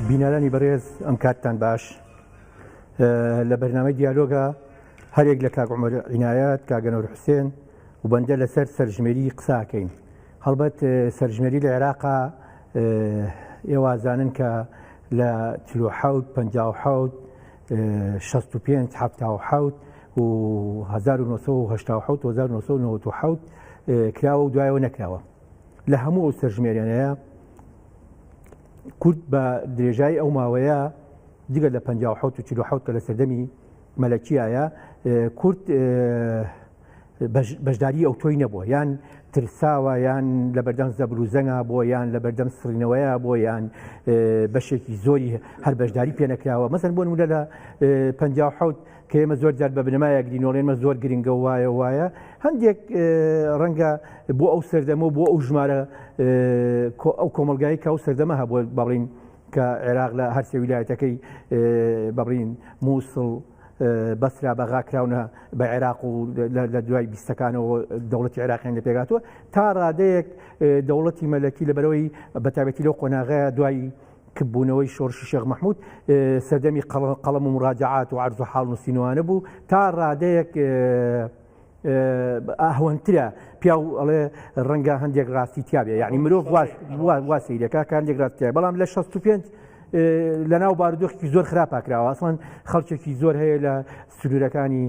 بینەرانی بەڕێز ئەم کاتتان باش لە بەرنامەی دیالۆگە هەرێک لە کاک عومەر عنایەت کاگەنۆر حوسێن و بەندە لەسەر سەرژمێری قساکەین. هەڵبەت سەرژمێری لە عێراقا ئێوازانن کە لە 47 57 65 77 و 1970 1997 کراوە و دوایەوە نەکراوە. لە هەموو ئەو سەرژمێریانەیە کورد بە درێژایی ئەو ماوەیە دیگە لە 57 و 47 کە لە سەردەمی مەلەکیایە کورد بەشداری ئەو تۆی نەبووە، یان ترساوە یان لە بەردەم زەبروزەنگا بۆ یان لە بەردەم سڕینەوەیە بۆ یان بەشێکی زۆری هەر بەشداری پێ نەکراوە. مەسەن بۆ نمونە لە 57 کە ئێمە زۆر جار بە بنەمایەک دینۆڵێنمە زۆر گرنگە وایە هەندێک ڕەنگە بۆ ئەو سەردەمە و بۆ ئەو ژمارە ئەو کۆمەلگایی کە ئەو سەردەمە هەبووە بەڵین کە عێراق لە هەرسێ ویلایەتەکەی بەڵین مووسڵ بەسرا بەغاکراونە بە عێراق و لە دوای بیستەکانەوە دەوڵەتی عێراقیان لە پێگاتوە تا ڕادەیەک دەوڵەتی مەلەکی لەبەرەوەی بەتابەتی لەو قۆناغەیە دوای کبوونەوەی شۆڕشی شێخ مەحموود سەردەمی قەڵەم و مراجعات و عەرز و حاڵ نووسینەوانە بوو تا ڕادەیەک ئاهوەنترە پیا و ئەڵێ ڕەنگە هەندێک ڕاستی تیاابێ، یعنی مرۆڤ واسەیرەکە کاندێک ڕاستیە، بەڵام لە 65 لە ناو بارودۆخێکی زۆر خراپاکراوە. ئەسڵەن خەڵکێکی زۆر هەیە لە سنوورەکانی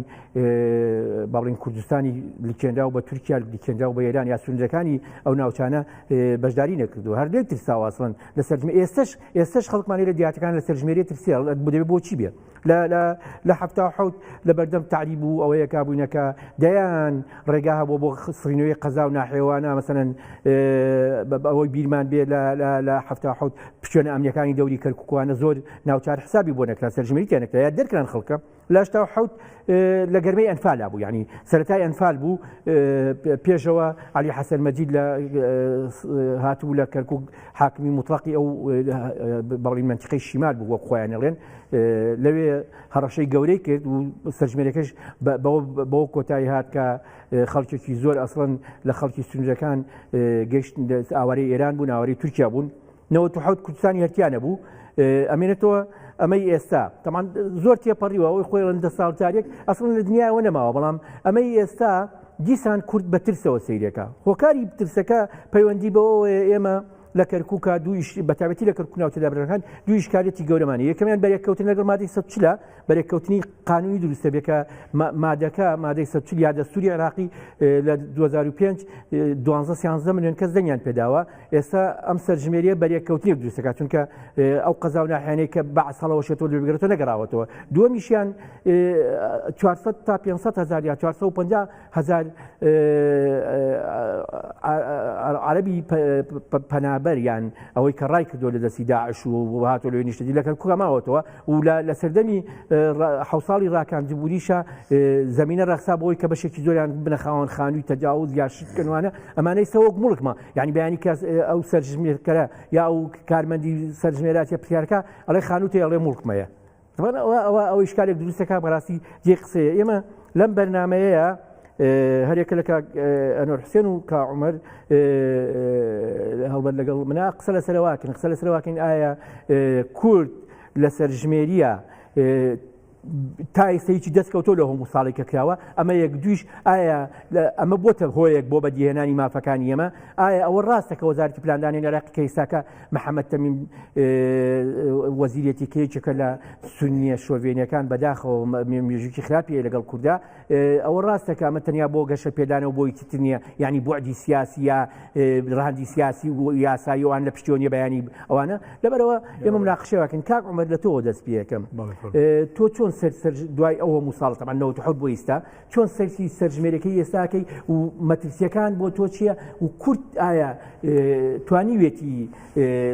باڵین کوردستانی لیکێنرا و بە تورکیا لیکێنرا و بە ئێران یا سنوورەکانی ئەو ناوچانە بەشداری نەکردو، هەردێک ترساوە ئەسڵەن لە سەرژمێری ئێستش خەڵکمانی لە دیاتەکان لە سەرژمێری ترسیە دەبێت بۆچی بێ لە 77 لە بەردەم تعریب و ئەوەیە کابووینەکە دەیان ڕێگا هەبوو بۆ سڕینەوەی قەزا و ناحێوانە مەسەنەن ئەوەی بیرمان بێ لە 77 پشتێنە ئەمنیەکانی دەوری کەرکووکوانە زۆر ناوچار حسابی بۆ نەکرا سەرژمێری تێنەکرا یا دەرکران خەڵکە لە 77 لە گەرمەی ئەنفالا بوو، یعنی سەرەتای ئەنفال بوو پێشەوە عەلی حەسەن مەجید لە هاتوو لە کەرکووک حاکمی مطلقی ئەو بەڵین منتیقەی شیمال بوو وەک خۆیان ئەڵێن، لەوێ هەڕەشەی گەورەی کرد و سەرژمێرەکەش بەوە کۆتایی هات کە خەڵکێکی زۆر ئەسڵەن لە خەڵکی سنوورەکان گەشت ئاوارەی ئێران بوون، ئاوارەی تورکیا بوون، 97 کوردستانی هەرتیانە بوو. ئەمێنێتەوە ئەمەی ئێستا تەمان زۆر تێپەڕیوە ئەوەی خۆی لەندە ساڵتارێک ئەسڵەن لە دنیاەوە نەماوە، بەڵام ئەمەی ئێستا دیسان کورد بە ترسەوە سەیرەکە. هۆکاری ترسەکە پەیوەندی بەوە ئێمە لە کەرکووکە دویش بەتابەتی لە کەرکوو ناوچەدا برەکان دوی شکارێتی گەورەمانی یەکەمیان بەرێککەوتن لەگەڵ مادەی 140 بەرێککەوتنی قانونی دروستە بێکە مادەکە مادەی 140 یا دەستوری عێراقی لە 2005 12 ملیۆن کەس دەنگیان پێداوە. ئێستا ئەم سەرژمێریە بەرێککەوتنی دروستەکە چونکە ئەو قەزا و ناحیانەی کە بەعس هەڵەوەشێتەوە لەبگرێتەوە نەگەڕاوەتەوە. دووەمیشیان 400 تا 500 هزار یا 450 هزار عەرەبی پەنابەر یان ئەوەی کە ڕای کردو لە دەستی داعش و هاتۆ لەوێ نیشتەجی لە کەرکووک ماوەتەوە و لە سەردەمی 7 ساڵی ڕاکاندبوونیشە زەمینە ڕەخسا بۆی کە بەشێکی زۆریان بنەخاوەن خانووی تەجاوز یا شتکردوانە ئەمانەی سەوەک مڵکمە، یعنی بەیانی کەس ئەو سەرژمێرکەرە یا ئەو کارمەندی سەرژمێراتە پرسیارەکە ئەڵێ خانووتێ ئەڵێ مڵکمەیە. ئەوە شکارێک دروستەکە بەڕاستی جێ قسەیە. ئێمە لەم بەرنامەیە هەرێکە لە ئەنۆر حوسێن و کا عومەر هەڵبەت لەگەڵ منە قسە لەسەرواکەین ئایا کورد لە سەرژمێریە تا ئێستەیەکی دەستکەوتۆ لە هەموو ساڵێکە کراوە، ئەمە یەک دویش ئایا ئەمە بۆتە هۆیەک بۆ بەدیهێنانی مافەکانی ئێمە، ئایا ئەوە ڕاستەکە وەزارەتی پلاندانی عێراقی کە ئێستاکە محەممەد تەمیم وەزیرێتی کەیەکێکە لە سونیە شۆڤێنیەکان بەداخەوە مێژووکی خراپیە لەگەڵ کووردا، ئەوە ڕاستەکە ئەمە تەنیا بۆ گەشە پێدانەوە بۆی تر نییە، یعنی بوعدی سیاسی یا ڕاهەندی سیاسی و یاسایی وان لە پشتیوانیە بەیانی ئەوانە. لەبەرەوە ئێمە مناقشەوەکەین. کاک عومەر لە تۆ دەست پێ یەکەم، تۆ چۆن دوای ئەوە موساڵ تەمان 97 بۆ ئێستا چۆن سەرسی سەرژمێرەکەی ئێستاکەی و مەترسیەکان بۆ تۆ چییە و کورد ئایا توانیوێتی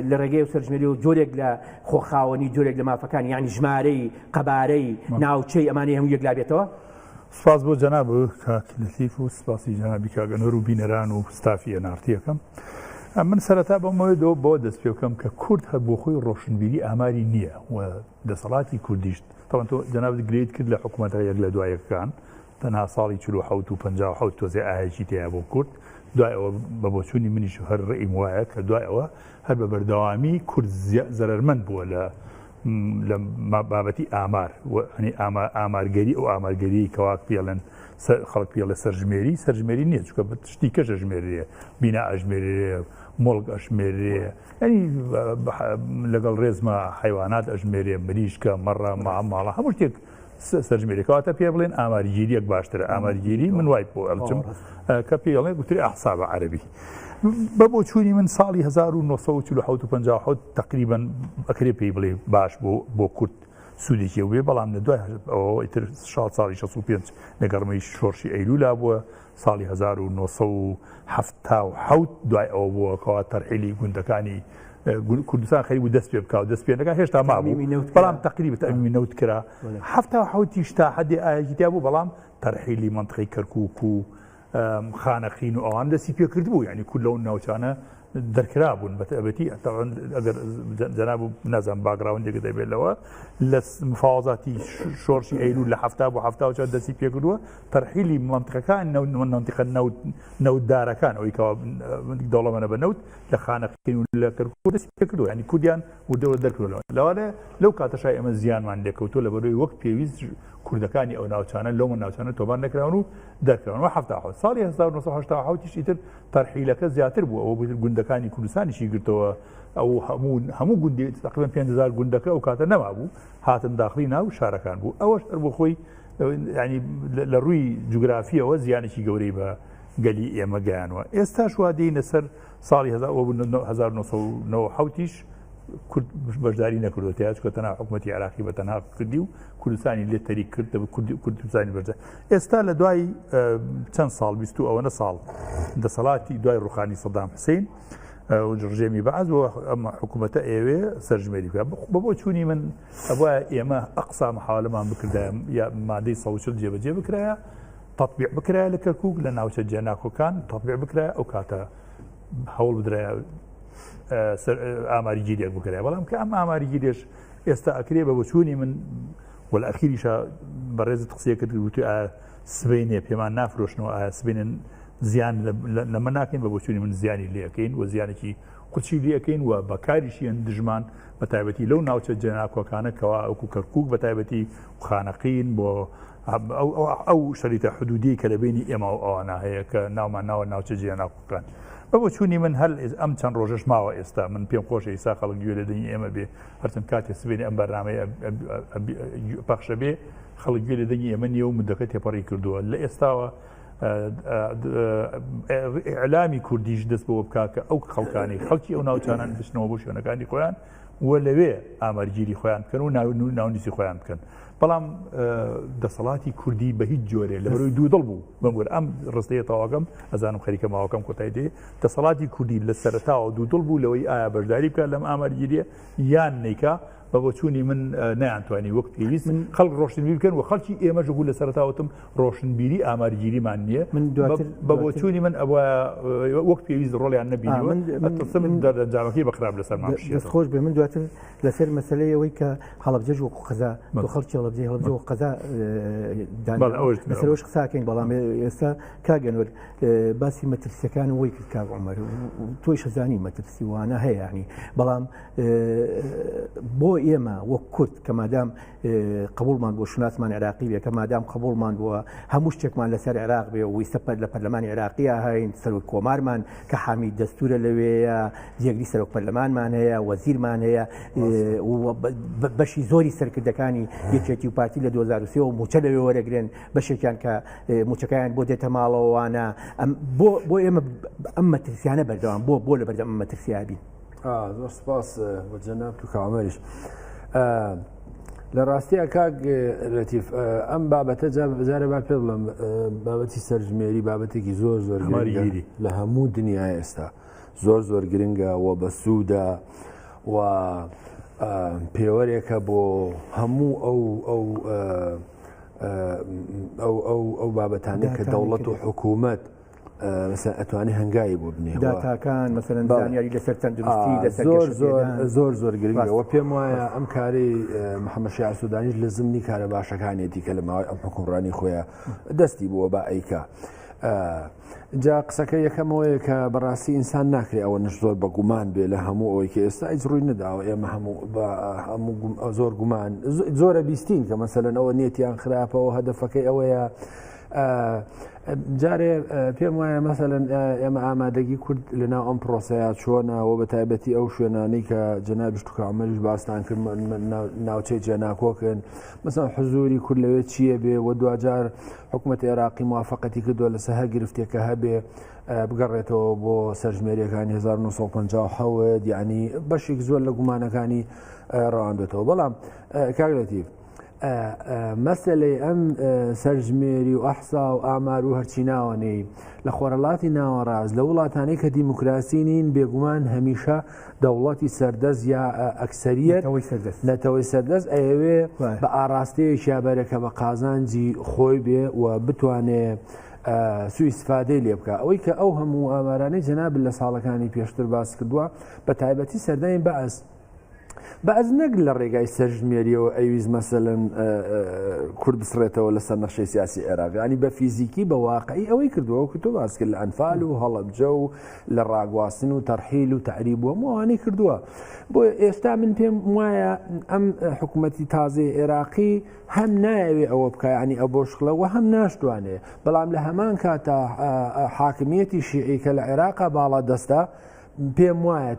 لە ڕێگەی و سەرژمێری و جۆرێک لە خۆخاوەنی جۆرێک لە مافەکانی یعنی ژمارەی قەبارەی ناوچەی ئەمانەی هەموو یەک لابێتەوە؟ سپاس بۆ جەناب کاکلەتیف و سپاسی جەنابی کاگەنۆر و بینەران و ستافی نارتیەکەم. من سەرەتا بەمەوەیەوە بۆ دەست پێ بکەم کە کورد هەر بۆ خۆی ڕۆشنبیری ئاماری نییە و دەسەڵاتی کوردیشت تەوان تۆ جەنابەت گرێت کرد لە حکوومەتە یەک لە دوایەکەکان تەنها ساڵی 47 و 57 تۆزێ ئاهەیەکی تەیە بۆ کورد دوایەوە بە بۆچوونی منیش هەر ڕێیم وایە کە دوایەوە هەر بە بەردەوامی کورد زەرمەند بووە لە بابەتی ئامار ئامارگەری ئەو ئامارگەری کەواک پێڵێن خەڵک پێڵێ سەرژمێری نییە چکە شتی کەش ئەژمێرێ بینا ئەژمێرێ مۆڵک ئەژمێرێ ینی لەگەڵ ڕێزمە حیوانات ئەژمێرێ مریشکە مەڕە ماڵە هەموو شتێک سەرژمێرێکەوەتە پێ بڵێن ئاماریگیریەک باشترە ئاماریگیری من وای بۆ ئەلچم کە پێڵێ گوتری ئەحساب عەربی بە بۆچوونی من ساڵی 1940 تقریبا ئەکرێ پێی بڵێ باش بۆ کورد سوودێکی وێ بەڵام لە دوای ئیتر ساڵی 65 لەگەڕمەی شۆڕشی ئەیلولا بووە ساڵی 1970 دوای ئەوە بووە کەوا تەرحیلی گوندەکانی کوردستان خەری بوو دەست پێ بکاو دەست پێنەکە هێشتا مابوو بەڵام تقریبا ئەمی نەوت کرا 70 تا حدی ئاەتیا بوو بەڵام تەرحیلی منطقەی کەرکووک و خانەخین و ئەوان دەستی پێ کرد بوو یعنی کورد لەو ناوچانە دەرکرا بوون بەتەبەتی ئەگەر جەناب نازانم باگراوندێک دەبێتەوە لە مفاوەزاتی شۆڕشی ئەیلول لە 1970 دەستی پێ کردووە تەرحیلی منطقەکان منطقە نەوتدارەکان ئەوەی کەوا دەوڵەمەنە بە نەوت لە خانەخین و لە کەرکووک دەستی پێ کردووە ینی کوردیان وردەوە دەرکردەوە لەوانە لەو کاتەشای ئەمە زیانمان لێکەوتووە لەبەرەوەی وەک پێویست کوردەکانی ئەو ناوچانە لەو ناوچانە تۆبان نەکراون و دەرکەونەوە 1970 ساڵی 1970 ئیتر تەرحیلەکە زیاتر بوو ئەوە گوندەکانی کوردستانیشی گرتەوە ئەو هەموو گوندی تقریبا 5000 گوندەکە ئەو کاتە نەمابوو هاتن داخلی ناو شارەکان بوو ئەوەش بۆ خۆی ینی لە ڕووی جوگرافیەوە زیانێکی گەورەی بە گەلی ئێمە گەیانوە ئێستا شوا دێنە سەر ساڵی 1970 کورد بەشداری نەکردوەتە چکە تەنها حکوومەتی عراقی بە تەنها کردی و کوردستانی لێ تەری کرد کوردستانی بەرجە ئێستا لە دوای چەند ساڵ 20 ئەوەنە ساڵ دەسەڵاتی دوای ڕوخانی سەدام حوسێن و ڕژێمی بەعەز ئەمە حکوومەتە ئێوێ سەرژمێری بکات بە بۆ چوونی من ئەوە ئێمە ئەقسا محاولەمان بکردایە یا مادەی 140 جێبەجێ بکرایە تەطبیع بکرایە لە کەرکووک لە ناوچە جێناکۆکان تەطبیع بکرایە ئەو کاتە هەوڵ بدرایە ئاماریگیریەک بکرێ بەڵام کە ئەم ئاماریگیریش ئێستا ئەکرێ بە بچوونی من وەلاخیریشە بەڕێزت قسەیە کرد وتی سبەینێ پێمان نافرۆشنەوە ئایا سبێنن زیان لەمە ناکەین بە بچوونی من زیانی لێەکەین و زیانێکی قوچی لێەکەین و بەکاریشیان دژمان بە تایبەتی لەو ناوچە جێناکۆکانە کەوا ئەوکو کەرکووک بە تایبەتی خانەقین بۆ ئەو شەریتە حدودی کە لە بینی ئێمە و ئەوانە هەیە کە ناومان ناوە ناوچە جێناکۆکان بەبوو چوونی من هەل ئەم چەند ڕۆژەش ماوە ئێستا من پێم خۆشە ئێستا خەڵک گوێ لە دنیا ئێمە بێ هەرچەند کاتێ سبێنی ئەم بەرنامەیە پەخشە بێ خەڵک گوێ لە دنیا ئێمە نییە و مدەکە تێپەڕی کردووە لە ئێستاوە ئیعلامی کوردیش دەست بۆ بکاکە ئەو خەڵکانی خەڵکی ئەو ناوچانان بچنەوە بۆ شوێنەکانی خۆیان وە لەوێ ئامارگیری خۆیان بکەن و ناونیسی خۆیان بکەن بەڵام دەسەڵاتی کوردی بە هیچ جۆرێ لە بەرەوەی دوودڵ بوو بمگوور ئەم ڕستەیە تەواوەکەم ئەزانم خەریکە ماوەکەم کۆتای دێ دەسەڵاتی کوردی لە سەرەتاوە دوودڵ بوو لەوەی ئایا بەشداری بکات لەم ئامارگیریە یان نەیکا بە بۆچوونی من نەیانتوانی وەک پێویست خەڵک ڕۆشنبیری بکەن و خەڵکی ئێمەش بوو لە سەرەتاوەتم ڕۆشنبیری ئامارگیریمان نییە بە بۆچوونی من ئەوە وەک پێویست ڕۆڵیان نەبینیوە من دەرەنجامەکەی بەخراب لەسەرمان خۆش بێ من دواتر لەسەر مەسەلەیەوەی کە هەڵەبجەش وەکو قەزا خەڵکی هەڵەبجێ وەکو قەزا لەسەرەوەش قساکەین بەڵام ئێستا کاگەنوەر باسی مەترسیەکان وەی کرد کاک عومەر تۆی شەزانی مەترسی وانە هەیە ینی بەڵام بۆ ئێمە وەک کورد کە مادام قبولمان بۆ شناسمان عراقی بێ کە مادام قبولمان بووە هەموو شتێکمان لەسەر عێراق بێ و ویستە لە پەرلەمانی عێراقیە هاین سەرۆک کۆمارمان کە حامی دەستورە لەوەیە جێگری سەرۆک پەرلەمانمان هەیە وەزیرمان هەیە بەشی زۆری سەرکردەکانی یەکێتی و پارتی لە 2023 و موچە لەوێ وەرەگرێن بەشێکیان کە موچەکەیان بۆ دێتە ماڵەوەوانە بۆ ئێمە ئەم مەترسیانە بەردەوام بۆ لە بەردەم ئەم مەترسیا بین زۆر سپاس بۆ جەناب تو کامەریش لە ڕاستیە کاک لەتیف ئەم بابەتە بەجارە با پێ بڵم بابەتی سەرژمێری بابەتێکی زۆر زۆر گرنگی لە هەموو دنیای ئێستا زۆر گرنگە و بە سوودە و پێوەرێکە بۆ هەموو ئەو بابەتانە کە دەوڵەت و حکوومەت ئەتوانی هەنگایی بۆ بنێ داتاکان مەسەرەن زانیاری لەسەر تەندروستی زۆر گرنگەوە پێم وایە ئەم کاری محەممەد شیع سوودانیش لە زمنی کارە باشەکانێتی کە لە ماوەی ئەم حکومڕانی خۆیان دەستی بووە با ئەیکا جا قسەکە یەکەمەوەیە کە بەڕاستی ئینسان ناکرێت ئەوە نش زۆر بە گومان بێ لە هەموو ئەوەی کە ئێستا ئیس ڕووی نەداوە ئێمە هەموو زۆر گومان زۆرە بیستین کە مەسەلەن ئەوە نێتیان خراپەوە هەدەفەکەی ئەوەیە جارێ پێم وایە مەسەلەن ئێمە ئامادەگی کورد لەناو ئەم پرۆسەیە چۆنەوە بە تایبەتی ئەو شوێنانەی کە جەنابی توکامەریش باستان کرد ناوچەی جێناکۆکن مەسەڵەن حزوری کورد لەوێ چییە بێ و دوجار حکوومەت عێراقی موافقەتی کردووە لەسەر هەر گرفتێکە هەبێ بگەڕێتەوە بۆ سەرژمێریەکانی 1950 یعنی بەشێک زۆر لە گومانەکانی ڕەواندێتەوە بەڵام کاگرێتیف مەسلەی ئەم سەرژمێری و ئەحسا و ئامار و هەرچی ناوەنەی لە خۆرەڵاتی ناوەڕاست لە وڵاتانەی کە دیموکراسی نین بێگومان هەمیشە دەوڵەتی سەردەست یا ئەکسەریەت نەتەوەی سەردەست ئەوێ بە ئاراستەیەکی یابەرەکە بە قازانجی خۆی بێ و بتوانێت سوء استفادەی لێ بکە ئەوەی کە ئەو هەموو ئامارانەی جەناب لە ساڵەکانی پێشتر باس کردووە بە تایبەتی سەردانی بەعز نەک لە ڕێگای سەرژمێریەوە ئەویز مەسەلەن کورد بسڕێتەوە لەسەر نەخشەی سیاسی عێراقی ینی بە فیزیکی بە واقعی ئەوەی کردووە کە تۆ باس کرد لە ئەنفال و هەڵەبجە و لە ڕاگواستن و تەرحیل و تعریب و هەمووانەی کردووە بۆ ئێستا من پێم وایە ئەم حکوومەتی تازەی عێراقی هەم نایەوێ ئەوە بکە ینی ئەو بۆ شقڵەوە هەم ناشتوانێ بەڵام لە هەمان کاتە حاکمیەتی شیعی کە لە عێراقا باڵا دەستە پێم وایە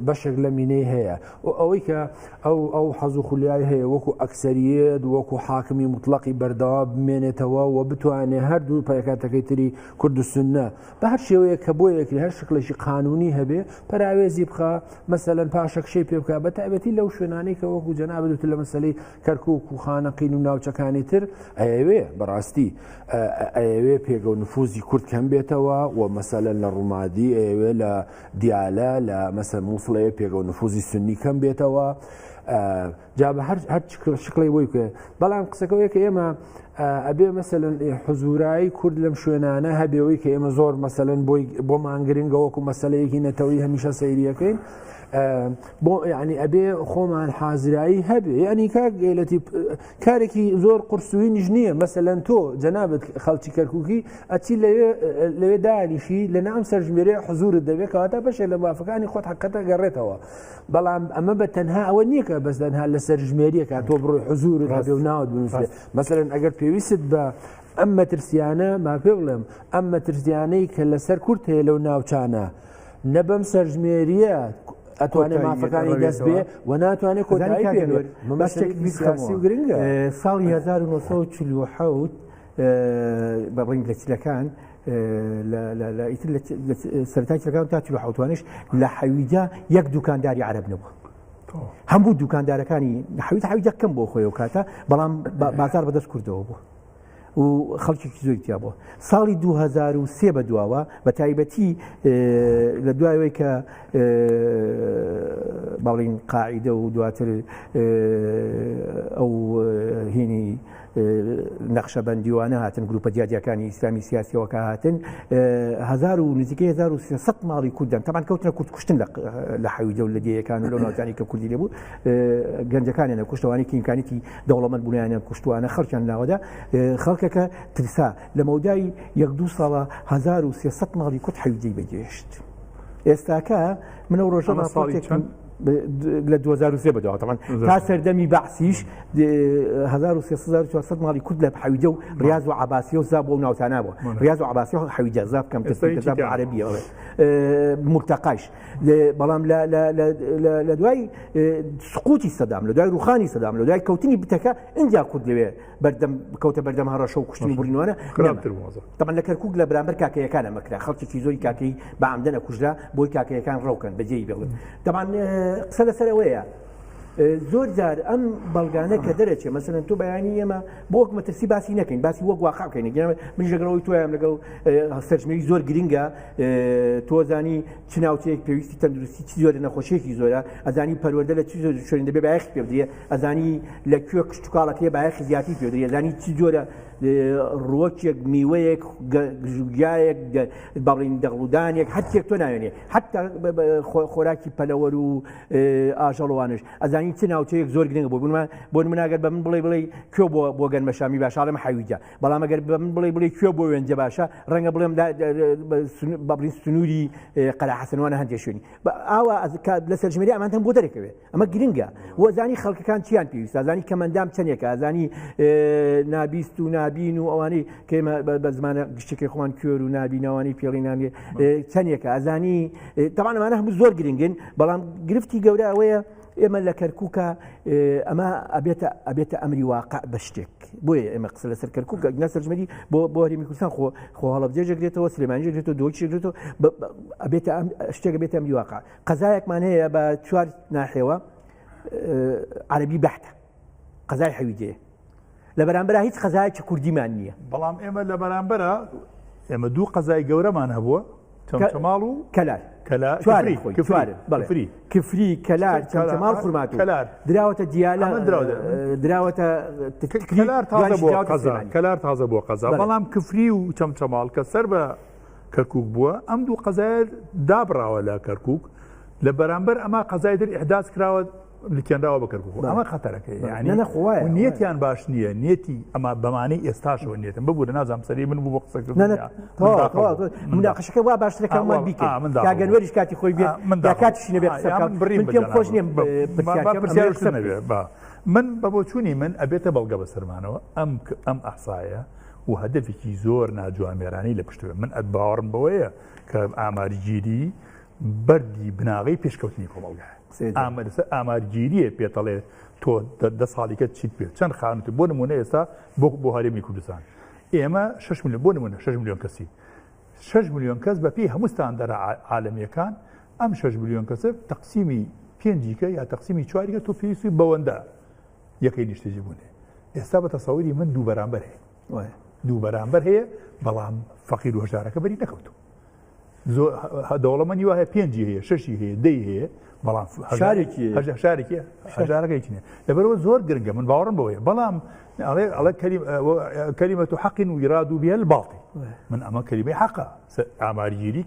بەشێک لە مینەی هەیە ئەوەی کە ئەو حەز و خولیای هەیە وەکو ئەکسەریەت وەکو حاکمی مطلقی بەردەوا بمێنێتەوە و بتوانێت هەردوو پایکاتەکەی تری کورد و سوننە بە هەر شێوەیە کە بۆ یەکری هەر شکلێکی قانونی هەبێ پەراوێزی بخە مەسەلەن پاشەکشەی پێ بکە بە تایبەتی لەو شوێنانەی کە وەکو جەناب دوتر لە مەسەلەی کەرکووک و خانەقین و ناوچەکانی تر ئەیەوێ بەڕاستی ئەیەوێ پێگە و نفوزی کورد کەم بێتەوە و مەسەلەن لە ڕوومادی ئەیەوێ لە دیالە لە مەسەر مووسڵەیە پێگە و نفوزی سنی کەم بێتەوە جا بە هەر شکڵی بۆی کوێ بەڵام قسەکەوەیە کە ئێمە ئەبێ مەسەلەن حزورایی کورد لەم شوێنانە هەبێەوەی کە ئێمە زۆر مەسەلەن بۆ مانگرنگە وەکو مەسەلەیەکی نەتەوەی هەمیشە سەیریەکەین بۆ یعنی ئەبێ خۆمان حازرایی هەبێ ینی کاگەلەتی کارێکی زۆر قورسووی نیژ نییە مەسەلەن تۆ جەنابەت خەڵکی کەرکووکی ئەچی لەوێ دانیشی لە نام سەرژمێرەیە حزورت دەبێت کەواتە بەشێ لە مافەکانی خۆت حقەتە گەڕێتەوە بەڵام ئەمە بە تەنها ئەوە نییە کە بەس تەنها لە سەرژمێریەکە تۆ بڕۆی حزورت هەبێ و ناوت بنووسێت مەسەلەن ئەگەر پێویست بە ئەم مەترسیانە ما پێ بڵێم ئەم مەترسیانەی کە لەسەر کورت هەیە لەو ناوچانە نەبەم سەرژمێریە ئەتوانێت مافەکانی دەست بێ و ناتوانێت کۆتایی پێ بەشێکی گرنگە ساڵی 1940 بە ڕنگ لە چلەکان سەرەتای چلەکان تا 1940 لە حەویجە یەک دوکانداری عەرەب نەبووە هەموو دوکاندارەکانی حەویجە کەم بۆ خۆی و کاتە بەڵام بازار بەدەست کوردەوە بوو و خەڵکێکی زۆری تیا بووە ساڵی 2003 بە دواوە بە تایبەتی لە دوایەوەی کە باڵین قاعیدە و دواتر ئەو هینی نەخشەبەندیوانە هاتن گروپە جیادیەکانی ئیسلامی سیاسیەوەکە هاتن نزیکەی 1300 ماڵی کوردن تەمان کەوتنە کورد کوشتن لە حەویجە و لە دیەکان و لەو ناوچانی کە کوردی لێبوو گەنجەکانیانە کوشتەوانی کیمکانێتی دەوڵەمەند بوونیانیان کوشتوانە خەڵکیان ناوەدا خەڵکەکە ترسا لە مەودای 1-2 ساڵە 1300 ماڵی کورد حەویجەی بەجێشت ئێستاکە منە ڕۆژە ماپۆتێکم لە 2003 بەدەوە تەمان تا سەردەمی بەعسیش 1300 ماڵی کورد لە حەویجە و ڕیاض و عەباسیە و زاب بۆ ناوچانە بووە ڕیاض و عەباسیە و حەویجە زاب کەم تەسبیح عەرەبیە مرتەقاش بەڵام لە دوای سقوتی سەدام لە دوای ڕوخانی سەدام لە دوای کەوتنی بتەکە ئینجا کورد لەوێ کەوتە بەردەم هەڕەشە و کوشتنی بڕینوانە تەمان لە کەرکووک لە بەرامبەر کاکەیەکانە مەکرا خەڵکێکی زۆری کاکەی بە عەمدەن ئەکوژرا بۆی کاکەیەکان ڕەوکەن بەجێی بێڵن تەمان قسە لەسەرەوەیە زۆر جار ئەم بەڵگانە کە دەرەچێ مەسەلەن تۆ بەیانی ئێمە بۆ وەک مەترسی باسی نەکەین باسی وەک واقع بکەین من لەگەڵەوەی تۆیان لەگەڵ سەرژمێری زۆر گرنگە تۆزانی چ ناوچەیەک پێویستی تەندروستی چی زۆرە نەخۆشیێکی زۆرە ئەزانی پەروەردە لە چی زۆر شوێن دەبێ بایەخی پێ بدرێ ئەزانی لەکوێ کشت و کاڵەکەی بایەخی زیاتی پێ بدرێ ئەزانی چی جۆرە ڕۆکێک میوەیەک گوگایەک باڵین دەغڵودانێک هەرچێک تۆ ناوێنێ حتا خۆراکی پەلەوەر و ئاژەڵوانش ئەزانی چ ناوچەیەک زۆر گرنگە بۆ مناگەر بە من بڵێ کوێ بۆ گەنمەشامی باشە لەمە حەویجە بەڵام ئەگەر بە من بڵێ کوێ بۆ وێنجە باشە ڕەنگە بڵێم بەڵین سنووری قەلا حەسەنوانە هەندێک شوێنی ئاوا لە سەرژمێری ئەمانتەم بۆ دەرەکەوێ ئەمە گرنگە وەزانی خەڵکەکان چیان پێویستە ئەزانی کەمەندام چەندێکە ئەزانی نابیست و نابین و ئەوانەی کەمە بە زمانە گشتێکی خۆمان کوێر و نابینەوانی پێڵینانێ چەندێکە ئەزانی تەمان ئەمانە هەموو زۆر گرنگن بەڵام گرفتی گەورە ئەوەیە ئێمە لە کەرکووکە ئەمە ئەبێتە ئەمری واقع بە شتێک بۆیە ئێمە قسە لەسەر کەرکووک نەسەرژمەری بۆ هەرێمی کوردستان خۆ هەڵەبجێژێکرێتەوە سلێمانی ژێکرێتەوە دۆچێکرێتەوە ئەبێتە شتێک بێتە ئەمری واقع قەزایەکمان هەیە بە 4 ناحێوە عەرەبی بەحتە قەزای حەویجەیە لە بەرامبەر هیچ قەزایەکی کوردیمان نییە بەڵام ئێمە لە بەرامبەرە ئێمە دوو قەزای گەورەمان هەبووە چەمچەماڵ و کەلار کفری کەلار چەمچەماڵ خورماتوو دراوەتە دیالە دراوەتە کەلار تازە بۆ قەزا بەڵام کفری و چەمچەماڵ کە سەر بە کەرکووک بووە ئەم دوو قەزای دابراوە لە کەرکووک لە بەرامبەر ئەمە قەزای در ئیحداث کراوە لکێنراوە بە کەرکووک ئەمە خەتەرەکەی نیەتیان باش نییە نیەتی ئەمە بەمانەی ئێستاشەوە نیێتم ببوو نازانم سەری من بوو بۆ قسەکردنەکەشەکە وا باشترەکەمان بیکەگەنوەریش کاتی خۆی بێت کاتیشی نەبێت پێم خۆش نییە من بە بۆچوونی من ئەبێتە بەڵگە بەسەرمانەوە ئەم ئەحسایە و هەدەفێکی زۆر ناجوامێرانی لە پشتوێ من باوەڕم بەوەیە کە ئاماریگیری بەردی بناغی پێشکەوتنی کۆمەڵگایە ئامارگیریە پێتەڵێ تۆ 10 ساڵیکە چیت پێ چەند خانوت بۆ نمونە ئێستا بۆ هەرێمی کوردستان ئێمە 6 میلیۆن بۆ نمونە 6 میلیۆن کەسی 6 میلیۆن کەس بەپی هەموو ستاندەرە عالەمیەکان ئەم 6 میلیۆن کەسە تەقسیمی 5 یا تەقسیمی 4 تۆ پێویستی بەوەندە یەکەی نیشتێکی بوونێ ئێستا بە تەسەووری من دوو بەرامبەر هەیە دوو بەرامبەر هەیە بەڵام فەقیر و هەژارەکە بەری نەکەوتو دەوڵەمەنی وایە 5 هەیە 6 هەیە 10 هەیە بەڵام شارێکی هەژارەکەی نیە لەبەرەوە زۆر گرنگە من باوەڕم بەوەیە بەڵام ئەڵێ کەلیمەت و حەقین و ئیراد و بێل باڵتی من ئەمە کەلیمەی حەقە ئاماریگیری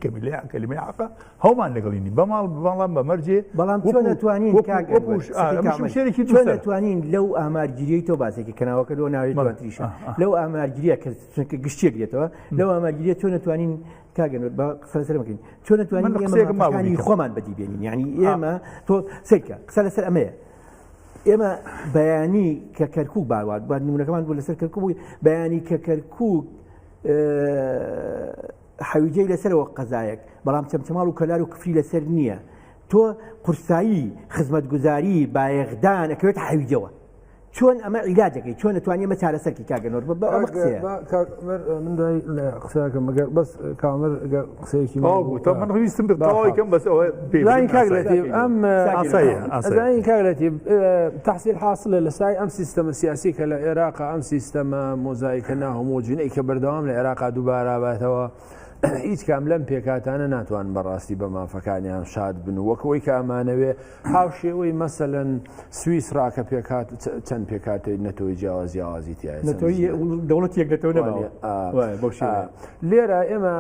کەلیمەی حەقە هەومان لەگەڵینی بەڵام بە مەرجێ بەڵام چۆن نتوانین لەو ئامارگیریەی تۆ باسێکی کەناوەکە لەوە ناوێت دواتریشە لەو ئامارگیریە کە گشتێک دێتەوە لەو ئامارگیریە چۆن نتوانین کاگەنێت بە قسەسەرمەکەین چۆن نتوانین ئێمەکانی خۆمان بەدیبێنین یعنی ئێمە تۆ سیرکە قسە لەسەر ئەمەیە ئێمە بەیانی کە کەرکووک باوات نمونونەکەمان بوو لەسەر کەرکووک بووی بەیانی کە کەرکووک حەویجەی لەسەرەوە قەزایەک بەڵام چەمچەماڵ و کەلار و کفری لەسەر نییە تۆ قورسایی خزمەتگوزاری بایەغدان ئەکەوێت حەویجەوە چۆن ئەمە عیلاجەکەی چۆن نتوانێت ئەمە چارەسەرکی کاگەنەوە من دوای قسەکەم مەگەر بەس کامەر قسەیەکی من ڕویستم بەتەواویکەم بەس ئەوە ئەم ئەزانی کاگلەتی تەحسیل حاصلە لە سای ئەم سیستەمە سیاسی کە لە عێراق ئەم سیستەمە مۆزایکە ناهۆمۆجینەی کە بەردەوام لە عێراقا دووبارە باتەوە هیچ کام لەم پێکاتانە ناتوان بەڕاستی بە مافەکانیان شاد بن وەکەوەی کە ئەمانەوێ هاوشێوەی مەسەلەن سویس ڕاکە پێکات چەند پێکاتی نەتۆی جیاوازی تایە دەوڵەت یەکدەتەوە لێرە ئێمە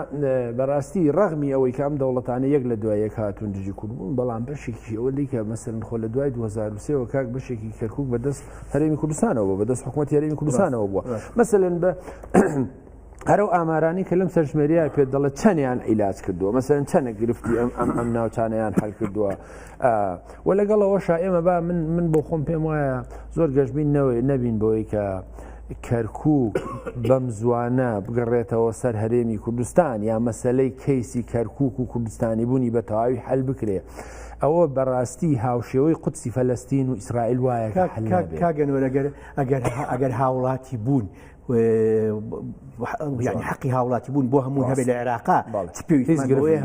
بەڕاستی ڕەغمی ئەوەی کام دەوڵەتانە یەک لە دوای یەک هاتوون دژی کوردبوون بەڵام بەشێکی ئەوەی کە مەسەلەن خۆ لە دوای 2023ەوە کاک بەشێکی کەرکووک بەدەست هەرێمی کوردستانەوە بەدەست حکوومەتی هەرێمی کوردستانەوە بووە مەسەلەن بە هەرو ئامارانی کە لەم سەرژمێریای پێ دەڵێت چەندیان عیلاج کردووە مەسەرەن چەندە گرفتی ئەم ناوچانەیان حەل کردووە و لەگەڵەوەشا ئێمە با من بۆ خۆم پێم وایە زۆر گەشتبین نەبین بۆی کە کەرکووک بەم زوانە بگەڕێتەوە سەر هەرێمی کوردستان یا مەسەلەی کەیسی کەرکووک و کوردستانی بوونی بە تەواوی حەل بکرێ ئەوە بەڕاستی هاوشێوەی قودسی فەلەستین و ئیسرائیل وایە کاگەنوەر ئەگەر هاوڵاتی بوون يعني حقی هاوڵاتی بوون بۆ هەموو هەبێ لە عێراقا